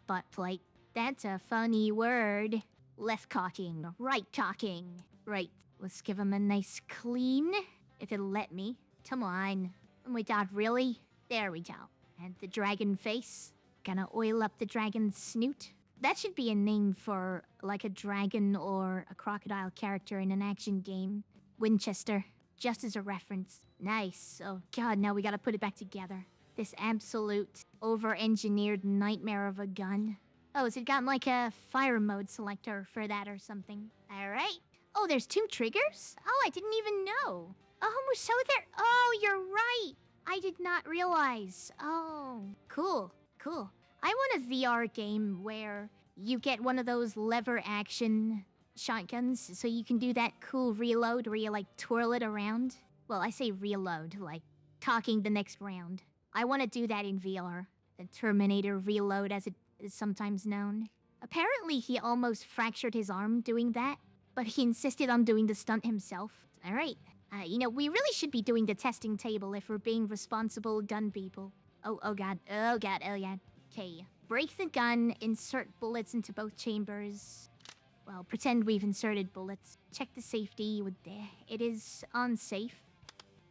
Butt plate. That's a funny word. Left cocking, right cocking. Right, let's give him a nice clean, if it'll let me. Come on. Oh my god, really? There we go. And the dragon face. Gonna oil up the dragon's snoot. That should be a name for, like, a dragon or a crocodile character in an action game. Winchester. Just as a reference. Nice. Oh god, now we gotta put it back together. This absolute, over-engineered nightmare of a gun. Oh, has it got like a fire mode selector for that or something? Alright. Oh, there's two triggers? Oh, I didn't even know. Oh, so there... Oh, you're right. I did not realize. Oh, cool. Cool. I want a VR game where you get one of those lever action shotguns so you can do that cool reload where you, like, twirl it around. Well, I say reload, like, cocking the next round. I want to do that in VR. The Terminator reload, as it is sometimes known. Apparently, he almost fractured his arm doing that, but he insisted on doing the stunt himself. Alright. You know, we really should be doing the testing table if we're being responsible gun people. Oh god. Oh god. Oh god. Okay. Break the gun, insert bullets into both chambers. Well, pretend we've inserted bullets. Check the safety with the... It is unsafe.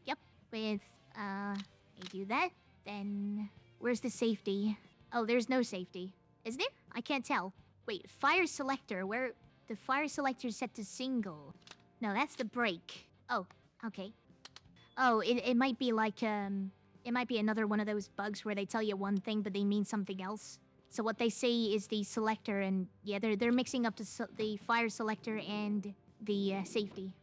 Yep. With, you do that. Then... Where's the safety? Oh, there's no safety. Is there? I can't tell. Wait, fire selector. Where... The fire selector is set to single. No, that's the brake. Oh, okay. Oh, it might be like, It might be another one of those bugs where they tell you one thing, but they mean something else. So what they say is the selector, and yeah, they're mixing up the fire selector and the safety.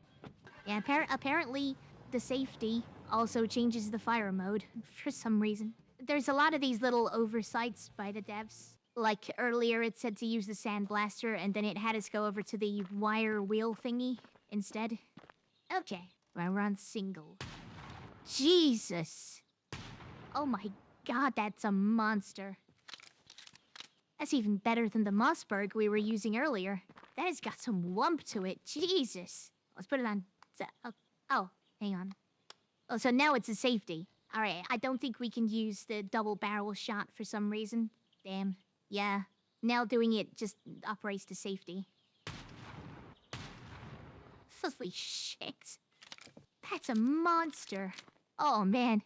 Yeah, apparently the safety also changes the fire mode for some reason. There's a lot of these little oversights by the devs. Like earlier, it said to use the sandblaster, and then it had us go over to the wire wheel thingy instead. Okay, we're on single. Jesus! Oh my god, that's a monster. That's even better than the Mossberg we were using earlier. That has got some wump to it. Jesus. Let's put it on. Oh, hang on. Oh, so now it's a safety. All right, I don't think we can use the double barrel shot for some reason. Damn. Yeah. Now doing it just operates to safety. Holy shit. That's a monster. Oh, man.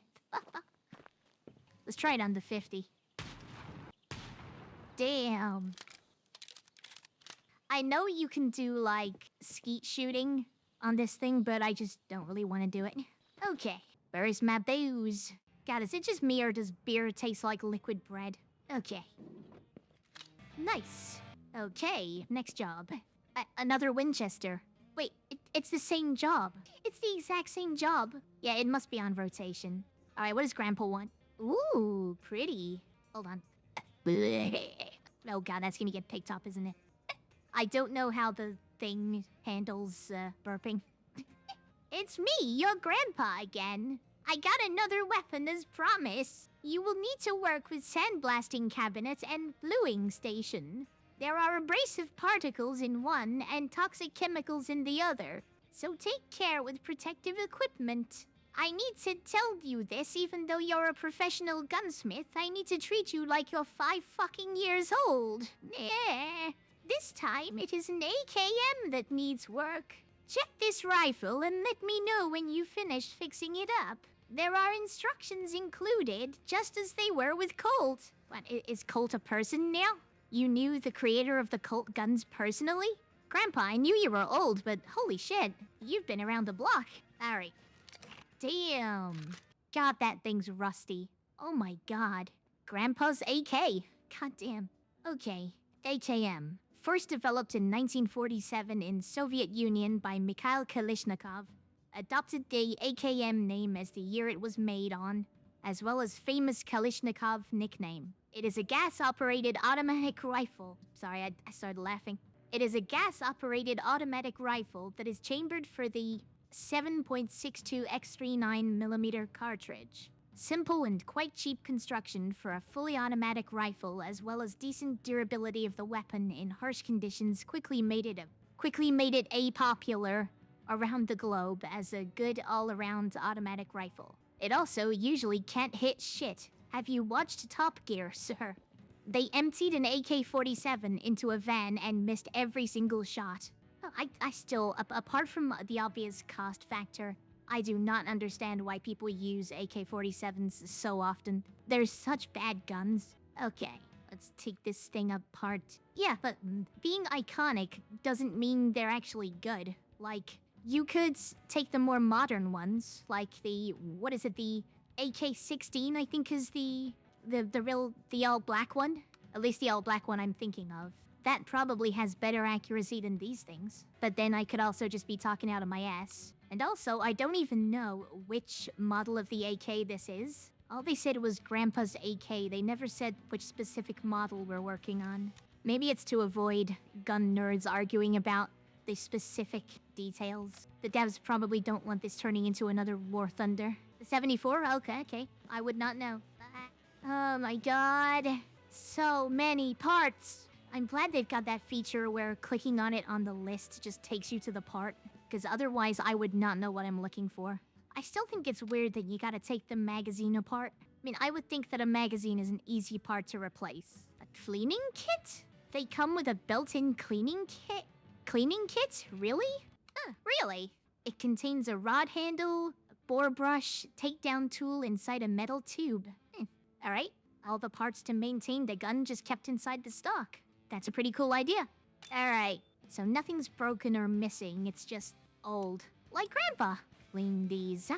Let's try it on the 50. Damn. I know you can do, like, skeet shooting on this thing, but I just don't really want to do it. Okay. Where's my booze? God, is it just me or does beer taste like liquid bread? Okay. Nice. Okay, next job. Another Winchester. Wait, it's the same job. It's the exact same job. Yeah, it must be on rotation. All right, what does Grandpa want? Ooh, pretty. Hold on. Oh God, that's gonna get picked up, isn't it? I don't know how the thing handles burping. It's me, your grandpa again. I got another weapon as promised. You will need to work with sandblasting cabinets and bluing station. There are abrasive particles in one and toxic chemicals in the other, so take care with protective equipment. I need to tell you this even though you're a professional gunsmith. I need to treat you like you're 5 fucking years old. Yeah. This time it is an AKM that needs work. Check this rifle and let me know when you finish fixing it up. There are instructions included, just as they were with Colt. What, is Colt a person now? You knew the creator of the Colt guns personally? Grandpa, I knew you were old, but holy shit, you've been around the block. Alright. Damn. God, that thing's rusty. Oh my god. Grandpa's AK. God damn. Okay. AKM. First developed in 1947 in Soviet Union by Mikhail Kalashnikov. Adopted the AKM name as the year it was made on, as well as famous Kalashnikov nickname. It is a gas-operated automatic rifle. Sorry, I started laughing. It is a gas-operated automatic rifle that is chambered for the 7.62 x39mm cartridge. Simple and quite cheap construction for a fully automatic rifle, as well as decent durability of the weapon in harsh conditions, quickly made it a popular around the globe as a good all-around automatic rifle. It also usually can't hit shit. Have you watched Top Gear, sir? They emptied an AK-47 into a van and missed every single shot. I still, apart from the obvious cost factor, I do not understand why people use AK-47s so often. They're such bad guns. Okay, let's take this thing apart. Yeah, but being iconic doesn't mean they're actually good. Like, you could take the more modern ones, like the AK-16, I think is the all-black one. At least the all-black one I'm thinking of. That probably has better accuracy than these things. But then I could also just be talking out of my ass. And also, I don't even know which model of the AK this is. All they said was Grandpa's AK. They never said which specific model we're working on. Maybe it's to avoid gun nerds arguing about the specific details. The devs probably don't want this turning into another War Thunder. The 74? Okay. I would not know. Oh my god. So many parts. I'm glad they've got that feature where clicking on it on the list just takes you to the part, because otherwise I would not know what I'm looking for. I still think it's weird that you gotta take the magazine apart. I mean, I would think that a magazine is an easy part to replace. A cleaning kit? They come with a built-in cleaning kit? Cleaning kit? Really? Really? It contains a rod handle, a bore brush, takedown tool inside a metal tube. Alright. All the parts to maintain the gun just kept inside the stock. That's a pretty cool idea. Alright, so nothing's broken or missing, it's just old. Like Grandpa. Clean these.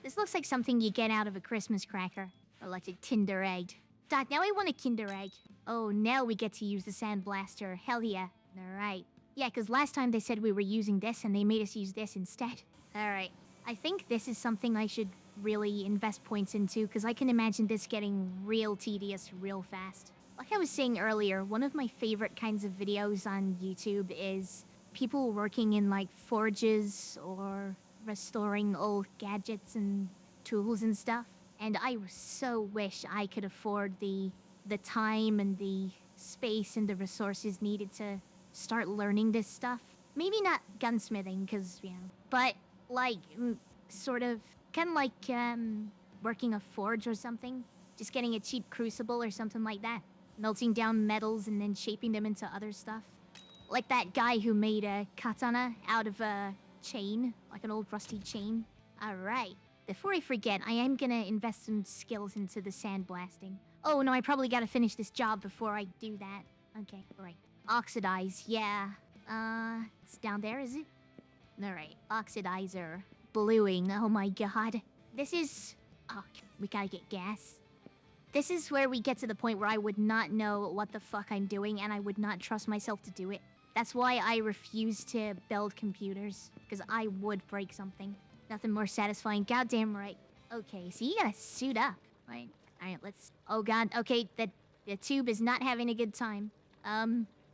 This looks like something you get out of a Christmas cracker. Or like a Kinder Egg. Doc, now I want a Kinder Egg. Oh, now we get to use the sandblaster. Hell yeah. Alright. Yeah, because last time they said we were using this and they made us use this instead. Alright. I think this is something I should really invest points into, because I can imagine this getting real tedious real fast. Like I was saying earlier, one of my favorite kinds of videos on YouTube is people working in like forges or restoring old gadgets and tools and stuff. And I so wish I could afford the time and the space and the resources needed to start learning this stuff. Maybe not gunsmithing, because, you know, but, like, sort of, kind of like, working a forge or something. Just getting a cheap crucible or something like that. Melting down metals and then shaping them into other stuff. Like that guy who made a katana out of a chain, like an old rusty chain. Alright, before I forget, I am gonna invest some skills into the sandblasting. Oh no, I probably gotta finish this job before I do that. Okay, alright. Oxidize, yeah. It's down there, is it? Alright, oxidizer. Bluing, oh my god. This is... Oh, we gotta get gas. This is where we get to the point where I would not know what the fuck I'm doing and I would not trust myself to do it. That's why I refuse to build computers, because I would break something. Nothing more satisfying, goddamn right. Okay, so you gotta suit up. Right, alright, let's... Oh god, okay, the tube is not having a good time.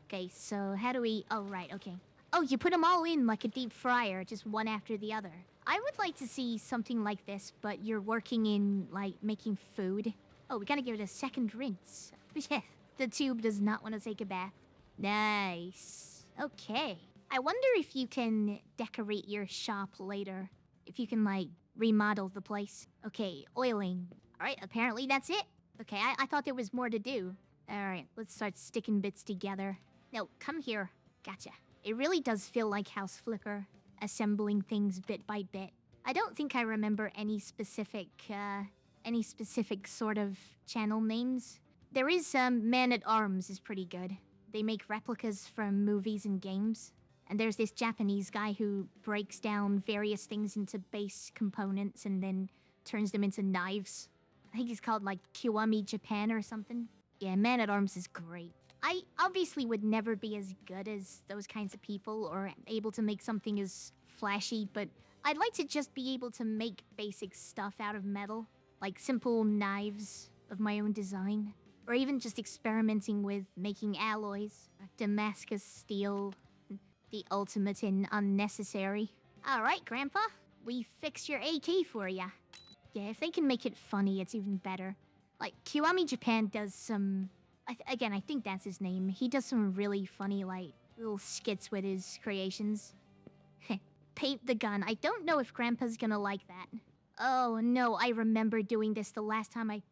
Okay, so how do we... Oh, right, okay. Oh, you put them all in like a deep fryer, just one after the other. I would like to see something like this, but you're working in, like, making food. Oh, we gotta give it a second rinse. The tube does not want to take a bath. Nice. Okay. I wonder if you can decorate your shop later. If you can, like, remodel the place. Okay, oiling. Alright, apparently that's it. Okay, I thought there was more to do. Alright, let's start sticking bits together. No, come here. Gotcha. It really does feel like House Flipper, assembling things bit by bit. I don't think I remember any specific sort of channel names. There is, Man-at-Arms is pretty good. They make replicas from movies and games. And there's this Japanese guy who breaks down various things into base components and then turns them into knives. I think he's called, like, 𝘬𝘕-𝘕𝘠 or something. Yeah, Man-at-Arms is great. I obviously would never be as good as those kinds of people or able to make something as flashy, but I'd like to just be able to make basic stuff out of metal. Like simple knives of my own design. Or even just experimenting with making alloys. Damascus steel. The ultimate in unnecessary. Alright, Grandpa. We fixed your AK for ya. Yeah, if they can make it funny, it's even better. Like, 𝘬𝘕-𝘕𝘠 does some... Again, I think that's his name. He does some really funny, like, little skits with his creations. Paint the gun. I don't know if Grandpa's gonna like that. Oh, no, I remember doing this the last time I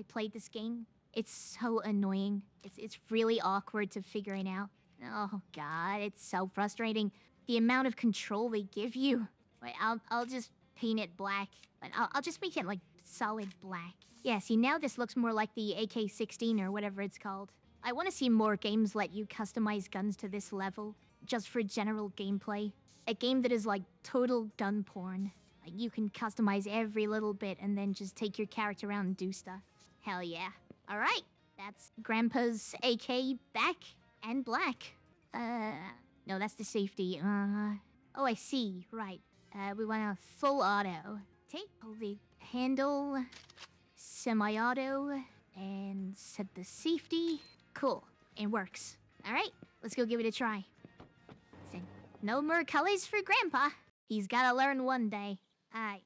played this game. It's so annoying. It's really awkward to figuring out. Oh, God, it's so frustrating. The amount of control they give you. Wait, I'll just paint it black. But I'll just make it, like, solid black. Yeah, see, now this looks more like the AK-16 or whatever it's called. I want to see more games let you customize guns to this level, just for general gameplay. A game that is like total gun porn. Like, you can customize every little bit and then just take your character around and do stuff. Hell yeah. Alright, that's Grandpa's AK back and black. No, that's the safety. Oh, I see, right. We want a full auto. Take the handle, semi-auto, and set the safety. Cool, it works. Alright, let's go give it a try. No more colors for Grandpa. He's gotta learn one day. Alright.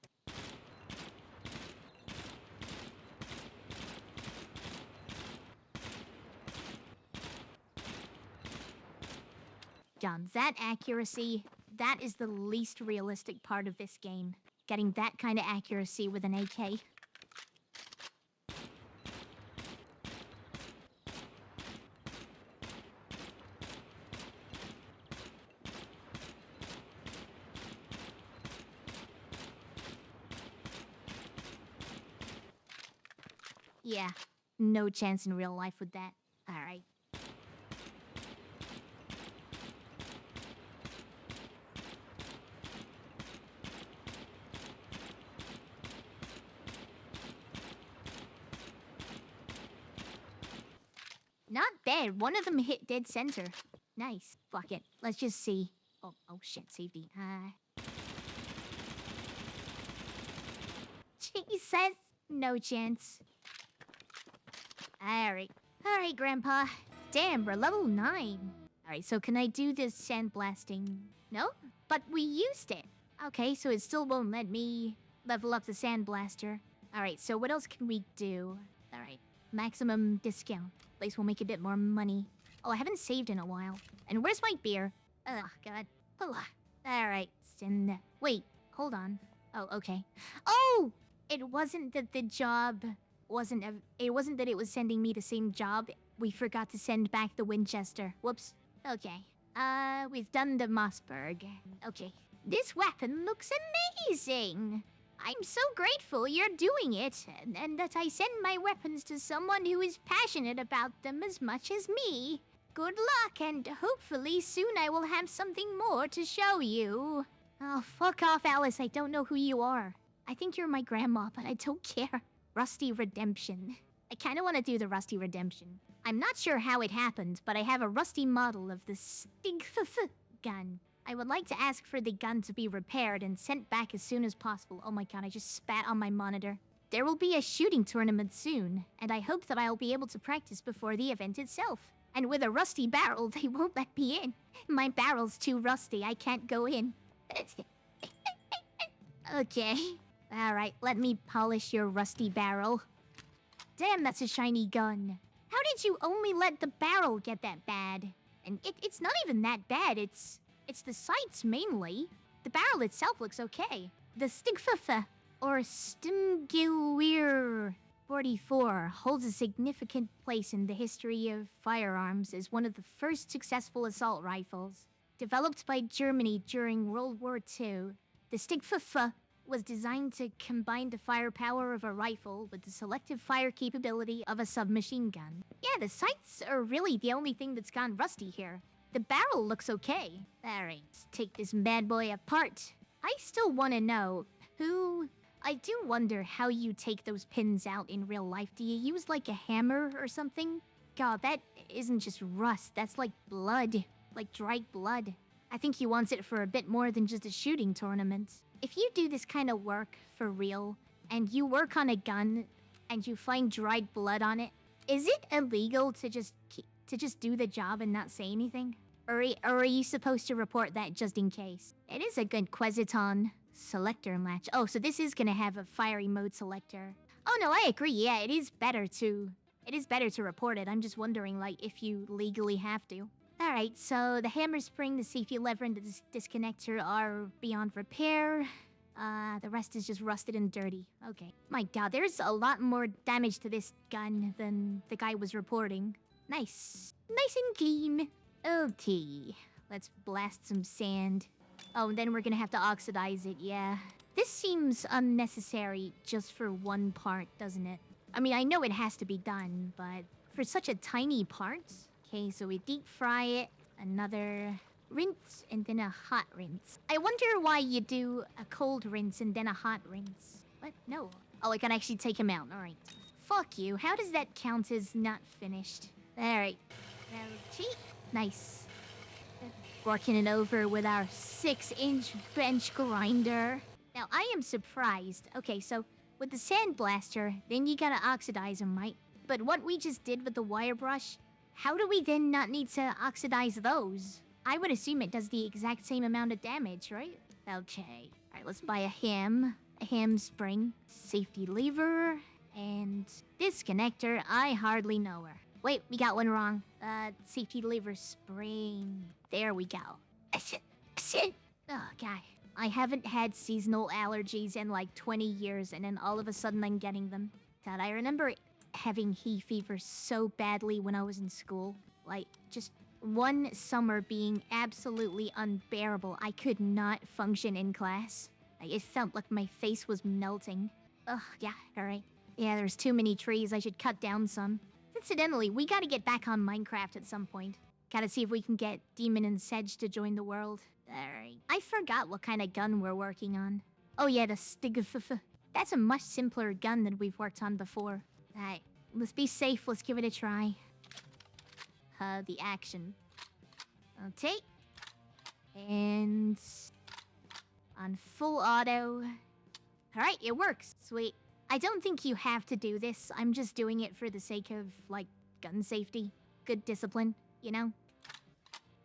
John, that accuracy, that is the least realistic part of this game. Getting that kind of accuracy with an AK. Yeah, no chance in real life with that. Alright. Not bad. One of them hit dead center. Nice. Fuck it. Let's just see. Oh shit, safety. Jesus. No chance. Alright. Alright, Grandpa. Damn, we're level 9. Alright, so can I do this sandblasting? No? But we used it. Okay, so it still won't let me level up the sandblaster. Alright, so what else can we do? Alright. Maximum discount. Place will make a bit more money. Oh, I haven't saved in a while. And where's my beer? Oh, God. Alright, send... Wait, hold on. Oh, okay. Oh! It wasn't that the job wasn't... It wasn't that it was sending me the same job. We forgot to send back the Winchester. Whoops. Okay. We've done the Mossberg. Okay. This weapon looks amazing! I'm so grateful you're doing it, and that I send my weapons to someone who is passionate about them as much as me. Good luck, and hopefully soon I will have something more to show you. Oh, fuck off, Alice. I don't know who you are. I think you're my grandma, but I don't care. Rusty Redemption. I kinda wanna do the Rusty Redemption. I'm not sure how it happened, but I have a rusty model of the 𝘰𝘓𝘊 gun. I would like to ask for the gun to be repaired and sent back as soon as possible. Oh my god, I just spat on my monitor. There will be a shooting tournament soon, and I hope that I'll be able to practice before the event itself. And with a rusty barrel, they won't let me in. My barrel's too rusty, I can't go in. Okay. Alright, let me polish your rusty barrel. Damn, that's a shiny gun. How did you only let the barrel get that bad? And it's not even that bad, it's the sights mainly. The barrel itself looks okay. The 𝘰𝘓𝘊, or 𝘰𝘓𝘪𝘤𝘓𝘭𝘺 holds a significant place in the history of firearms as one of the first successful assault rifles. Developed by Germany during World War II, the 𝘰𝘓𝘊 was designed to combine the firepower of a rifle with the selective fire capability of a submachine gun. Yeah, the sights are really the only thing that's gone rusty here. The barrel looks okay. Alright, let's take this bad boy apart. I still want to know who... I do wonder how you take those pins out in real life. Do you use like a hammer or something? God, that isn't just rust. That's like blood. Like dried blood. I think he wants it for a bit more than just a shooting tournament. If you do this kind of work for real, and you work on a gun, and you find dried blood on it, is it illegal to just do the job and not say anything? Or are you supposed to report that just in case? It is a good Queziton selector latch. Oh, so this is gonna have a fiery mode selector. Oh no, I agree. Yeah, it is better to report it. I'm just wondering, like, if you legally have to. Alright, so the hammer spring, the safety lever, and the disconnector are beyond repair. The rest is just rusted and dirty. Okay. My god, there's a lot more damage to this gun than the guy was reporting. Nice. Nice and clean. Okay. Let's blast some sand. Oh, and then we're gonna have to oxidize it, yeah. This seems unnecessary just for one part, doesn't it? I mean, I know it has to be done, but for such a tiny part... Okay, so we deep fry it, another rinse, and then a hot rinse. I wonder why you do a cold rinse and then a hot rinse. What? No. Oh, I can actually take him out. Alright. Fuck you. How does that count as not finished? Alright. Nice. Working it over with our 6-inch bench grinder. Now, I am surprised. Okay, so with the sand blaster, then you gotta oxidize them, right? But what we just did with the wire brush... How do we then not need to oxidize those? I would assume it does the exact same amount of damage, right? Okay. Alright, let's buy a ham spring, safety lever, and disconnector. I hardly know her. Wait, we got one wrong. Safety lever spring. There we go. Oh, God. I haven't had seasonal allergies in like 20 years, and then all of a sudden I'm getting them. God, I remember having hay fever so badly when I was in school. Like, just one summer being absolutely unbearable. I could not function in class. Like, it felt like my face was melting. Ugh, yeah, alright. Yeah, there's too many trees. I should cut down some. Incidentally, we gotta get back on Minecraft at some point. Gotta see if we can get Demon and Sedge to join the world. Alright. I forgot what kind of gun we're working on. Oh yeah, the 𝘰𝘓𝘊. That's a much simpler gun than we've worked on before. Alright, let's be safe. Let's give it a try. The action. Okay. And... on full auto. Alright, it works. Sweet. I don't think you have to do this. I'm just doing it for the sake of, like, gun safety. Good discipline, you know?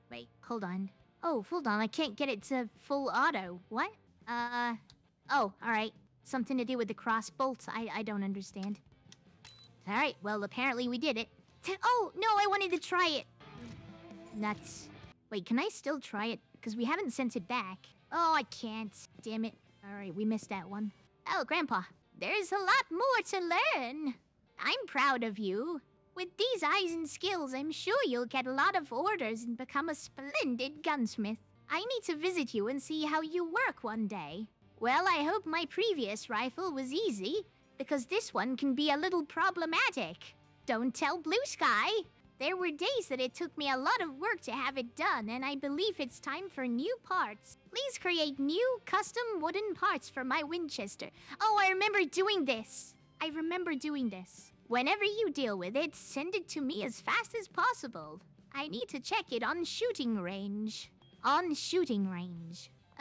Wait, hold on. Oh, hold on. I can't get it to full auto. What? Oh, alright. Something to do with the cross bolts? I don't understand. Alright, well, apparently we did it. Oh, no, I wanted to try it. Nuts. Wait, can I still try it? Because we haven't sent it back. Oh, I can't. Damn it. Alright, we missed that one. Oh, Grandpa, there's a lot more to learn. I'm proud of you. With these eyes and skills, I'm sure you'll get a lot of orders and become a splendid gunsmith. I need to visit you and see how you work one day. Well, I hope my previous rifle was easy, because this one can be a little problematic. Don't tell Blue Sky. There were days that it took me a lot of work to have it done, and I believe it's time for new parts. Please create new, custom wooden parts for my Winchester. Oh, I remember doing this. Whenever you deal with it, send it to me as fast as possible. I need to check it on shooting range.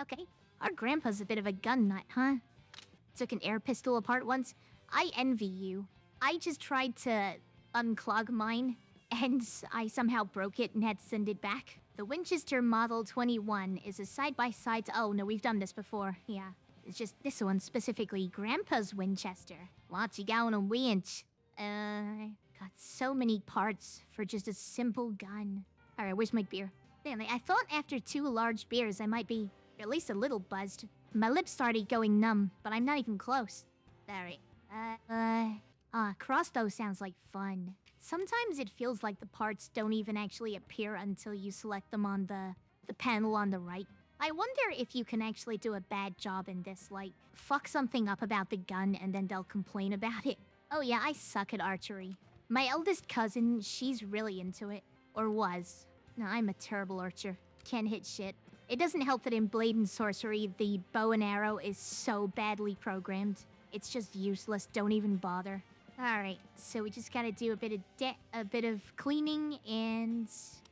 Okay. Our grandpa's a bit of a gun nut, huh? Took an air pistol apart once. I envy you. I just tried to unclog mine, and I somehow broke it and had to send it back. The Winchester Model 21 is a side-by-side... Oh, no, we've done this before. Yeah. It's just this one specifically. Grandpa's Winchester. Lots you got on a winch. Got so many parts for just a simple gun. Alright, where's my beer? Damn, I thought after 2 large beers I might be at least a little buzzed. My lips started going numb, but I'm not even close. Alright. Crossbow sounds like fun. Sometimes it feels like the parts don't even actually appear until you select them on the panel on the right. I wonder if you can actually do a bad job in this, like, fuck something up about the gun and then they'll complain about it. Oh yeah, I suck at archery. My eldest cousin, she's really into it. Or was. No, I'm a terrible archer. Can't hit shit. It doesn't help that in Blade and Sorcery, the bow and arrow is so badly programmed. It's just useless, don't even bother. Alright, so we just gotta do a bit of cleaning, and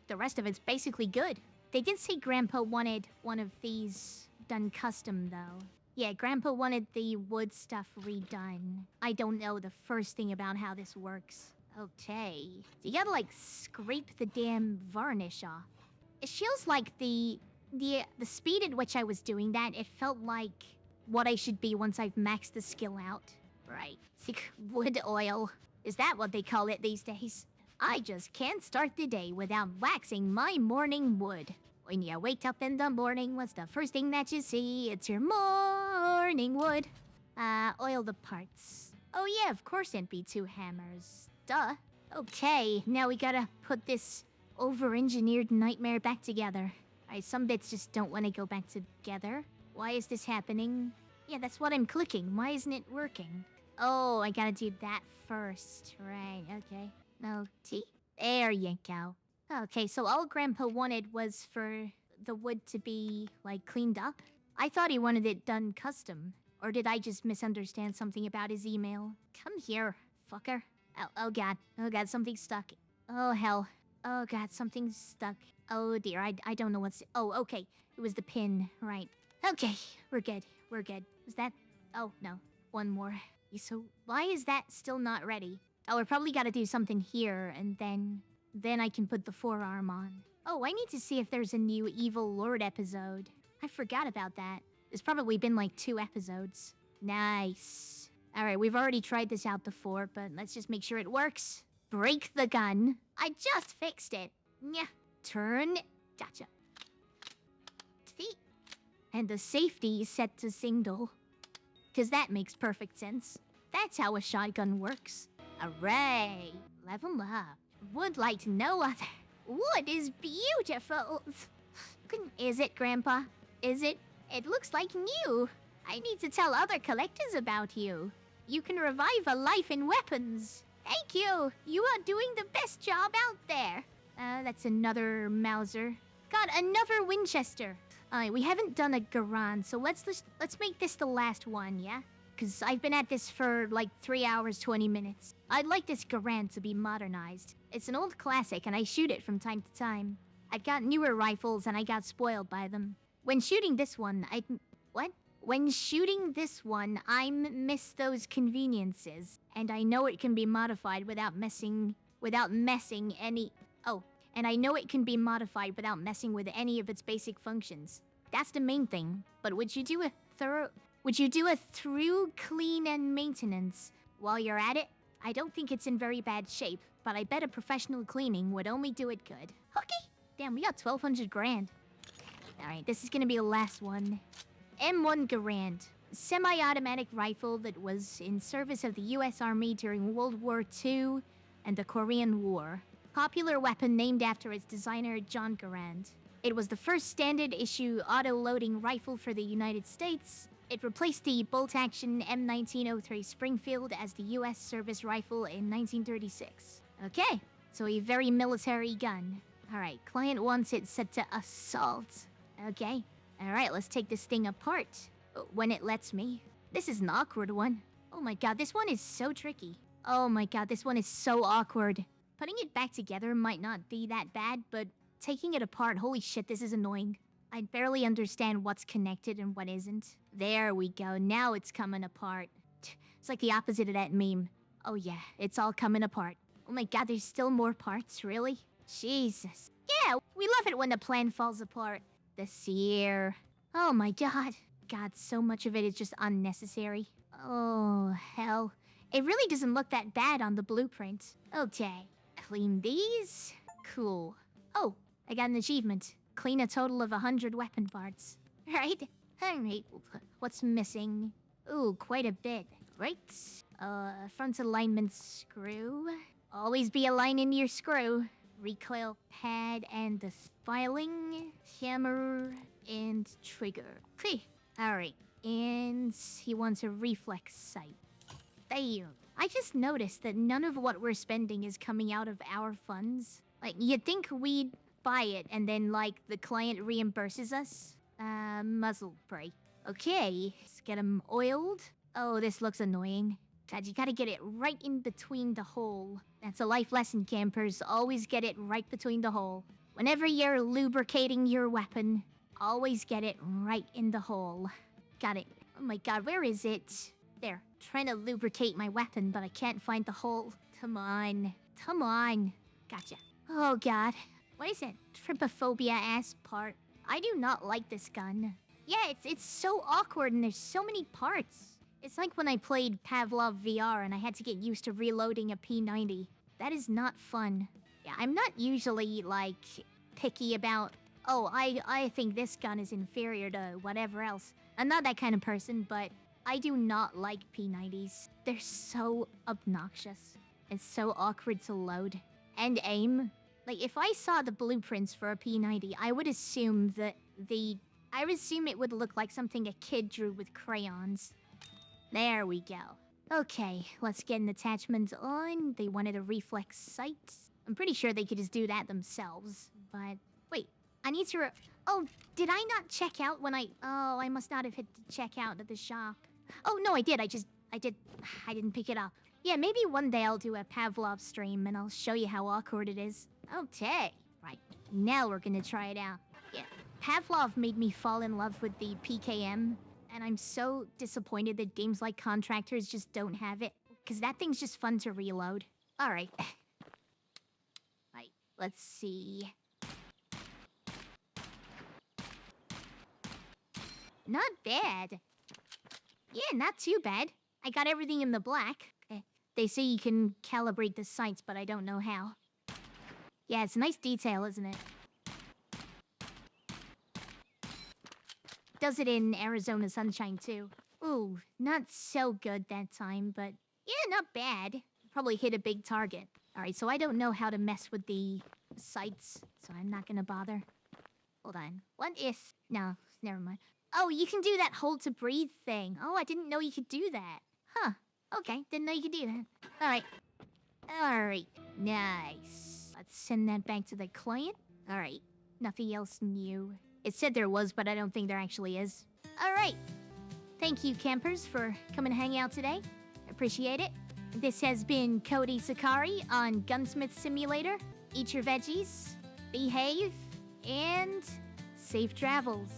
the rest of it's basically good. They did say Grandpa wanted one of these done custom, though. Yeah, Grandpa wanted the wood stuff redone. I don't know the first thing about how this works. Okay. So you gotta, like, scrape the damn varnish off. It feels like the speed at which I was doing that, it felt like what I should be once I've maxed the skill out. Right. Wood oil. Is that what they call it these days? I just can't start the day without waxing my morning wood. When you wake up in the morning, what's the first thing that you see? It's your morning wood. Oil the parts. Oh yeah, of course NP2 hammers. Duh. Okay, now we gotta put this over-engineered nightmare back together. Alright, some bits just don't want to go back together. Why is this happening? Yeah, that's what I'm clicking. Why isn't it working? Oh, I gotta do that first. Right, okay. No, T. There you go. Okay, so all Grandpa wanted was for the wood to be, like, cleaned up. I thought he wanted it done custom. Or did I just misunderstand something about his email? Come here, fucker. Oh god. Oh god, something's stuck. Oh hell. Oh god, something's stuck. Oh dear, I don't know what's... Oh, okay. It was the pin, right. Okay, we're good. We're good. Is that... Oh, no. One more. So, why is that still not ready? Oh, I probably gotta do something here, and then I can put the forearm on. Oh, I need to see if there's a new Evil Lord episode. I forgot about that. There's probably been like 2 episodes. Nice. Alright, we've already tried this out before, but let's just make sure it works. Break the gun. I just fixed it. Yeah. Turn. Gotcha. See? And the safety is set to single. Because that makes perfect sense. That's how a shotgun works. Hooray! Level up. Wood like no other. Wood is beautiful. Is it, Grandpa? Is it? It looks like new. I need to tell other collectors about you. You can revive a life in weapons. Thank you. You are doing the best job out there. That's another Mauser. Got another Winchester. Alright, we haven't done a Garand, so let's make this the last one, yeah? Because I've been at this for like 3 hours, 20 minutes. I'd like this Garand to be modernized. It's an old classic, and I shoot it from time to time. I've got newer rifles, and I got spoiled by them. When shooting this one, When shooting this one, I miss those conveniences. And I know it can be modified without messing any... Oh, and I know it can be modified without messing with any of its basic functions. That's the main thing. But would you do a through clean and maintenance while you're at it? I don't think it's in very bad shape, but I bet a professional cleaning would only do it good. Okay. Damn, we got 1,200 grand. Alright, this is gonna be the last one. M1 Garand. Semi-automatic rifle that was in service of the US Army during World War II and the Korean War. Popular weapon named after its designer, John Garand. It was the first standard-issue auto-loading rifle for the United States. It replaced the bolt-action M1903 Springfield as the US service rifle in 1936. Okay, so a very military gun. Alright, client wants it set to assault. Okay, alright, let's take this thing apart. When it lets me. This is an awkward one. Oh my god, this one is so tricky. Oh my god, this one is so awkward. Putting it back together might not be that bad, but taking it apart, holy shit, this is annoying. I barely understand what's connected and what isn't. There we go, now it's coming apart. It's like the opposite of that meme. Oh yeah, it's all coming apart. Oh my god, there's still more parts, really? Jesus. Yeah, we love it when the plan falls apart. The sear. Oh my god. God, so much of it is just unnecessary. Oh, hell. It really doesn't look that bad on the blueprint. Okay. Clean these. Cool. Oh, I got an achievement. Clean a total of 100 weapon parts. Right? Alright. What's missing? Ooh, quite a bit. Right. Front alignment screw. Always be aligning your screw. Recoil pad and the filing. Hammer and trigger. Okay. Alright. And he wants a reflex sight. Damn. I just noticed that none of what we're spending is coming out of our funds. Like, you'd think we'd buy it and then, like, the client reimburses us. Muzzle brake. Okay, let's get him oiled. Oh, this looks annoying. God, you gotta get it right in between the hole. That's a life lesson, campers. Always get it right between the hole. Whenever you're lubricating your weapon, always get it right in the hole. Got it. Oh my god, where is it? There. Trying to lubricate my weapon, but I can't find the hole. Come on. Come on. Gotcha. Oh god. What is that trypophobia-ass part? I do not like this gun. Yeah, it's so awkward and there's so many parts. It's like when I played Pavlov VR and I had to get used to reloading a P90. That is not fun. Yeah, I'm not usually, like, picky about, oh, I think this gun is inferior to whatever else. I'm not that kind of person, but I do not like P90s. They're so obnoxious. It's so awkward to load. And aim. Like, if I saw the blueprints for a P90, I would assume that I would assume it would look like something a kid drew with crayons. There we go. Okay, let's get an attachment on. They wanted a reflex sight. I'm pretty sure they could just do that themselves, but... Wait, I need to... Oh, did I not check out when Oh, I must not have hit the check out at the shop. Oh, no, I did. I didn't pick it up. Yeah, maybe one day I'll do a Pavlov stream and I'll show you how awkward it is. Okay. Right. Now we're gonna try it out. Yeah. Pavlov made me fall in love with the PKM, and I'm so disappointed that games like Contractors just don't have it, because that thing's just fun to reload. Alright. Right. Let's see. Not bad. Yeah, not too bad. I got everything in the black. They say you can calibrate the sights, but I don't know how. Yeah, it's a nice detail, isn't it? Does it in Arizona sunshine, too. Ooh, not so good that time, but yeah, not bad. Probably hit a big target. Alright, so I don't know how to mess with the sights, so I'm not gonna bother. Hold on. What is... No, never mind. Oh, you can do that hold to breathe thing. Oh, I didn't know you could do that. Huh. Okay, didn't know you could do that. Alright. Alright. Nice. Let's send that back to the client. Alright. Nothing else new. It said there was, but I don't think there actually is. Alright. Thank you, campers, for coming to hang out today. Appreciate it. This has been Kodi Sakari on Gunsmith Simulator. Eat your veggies, behave, and safe travels.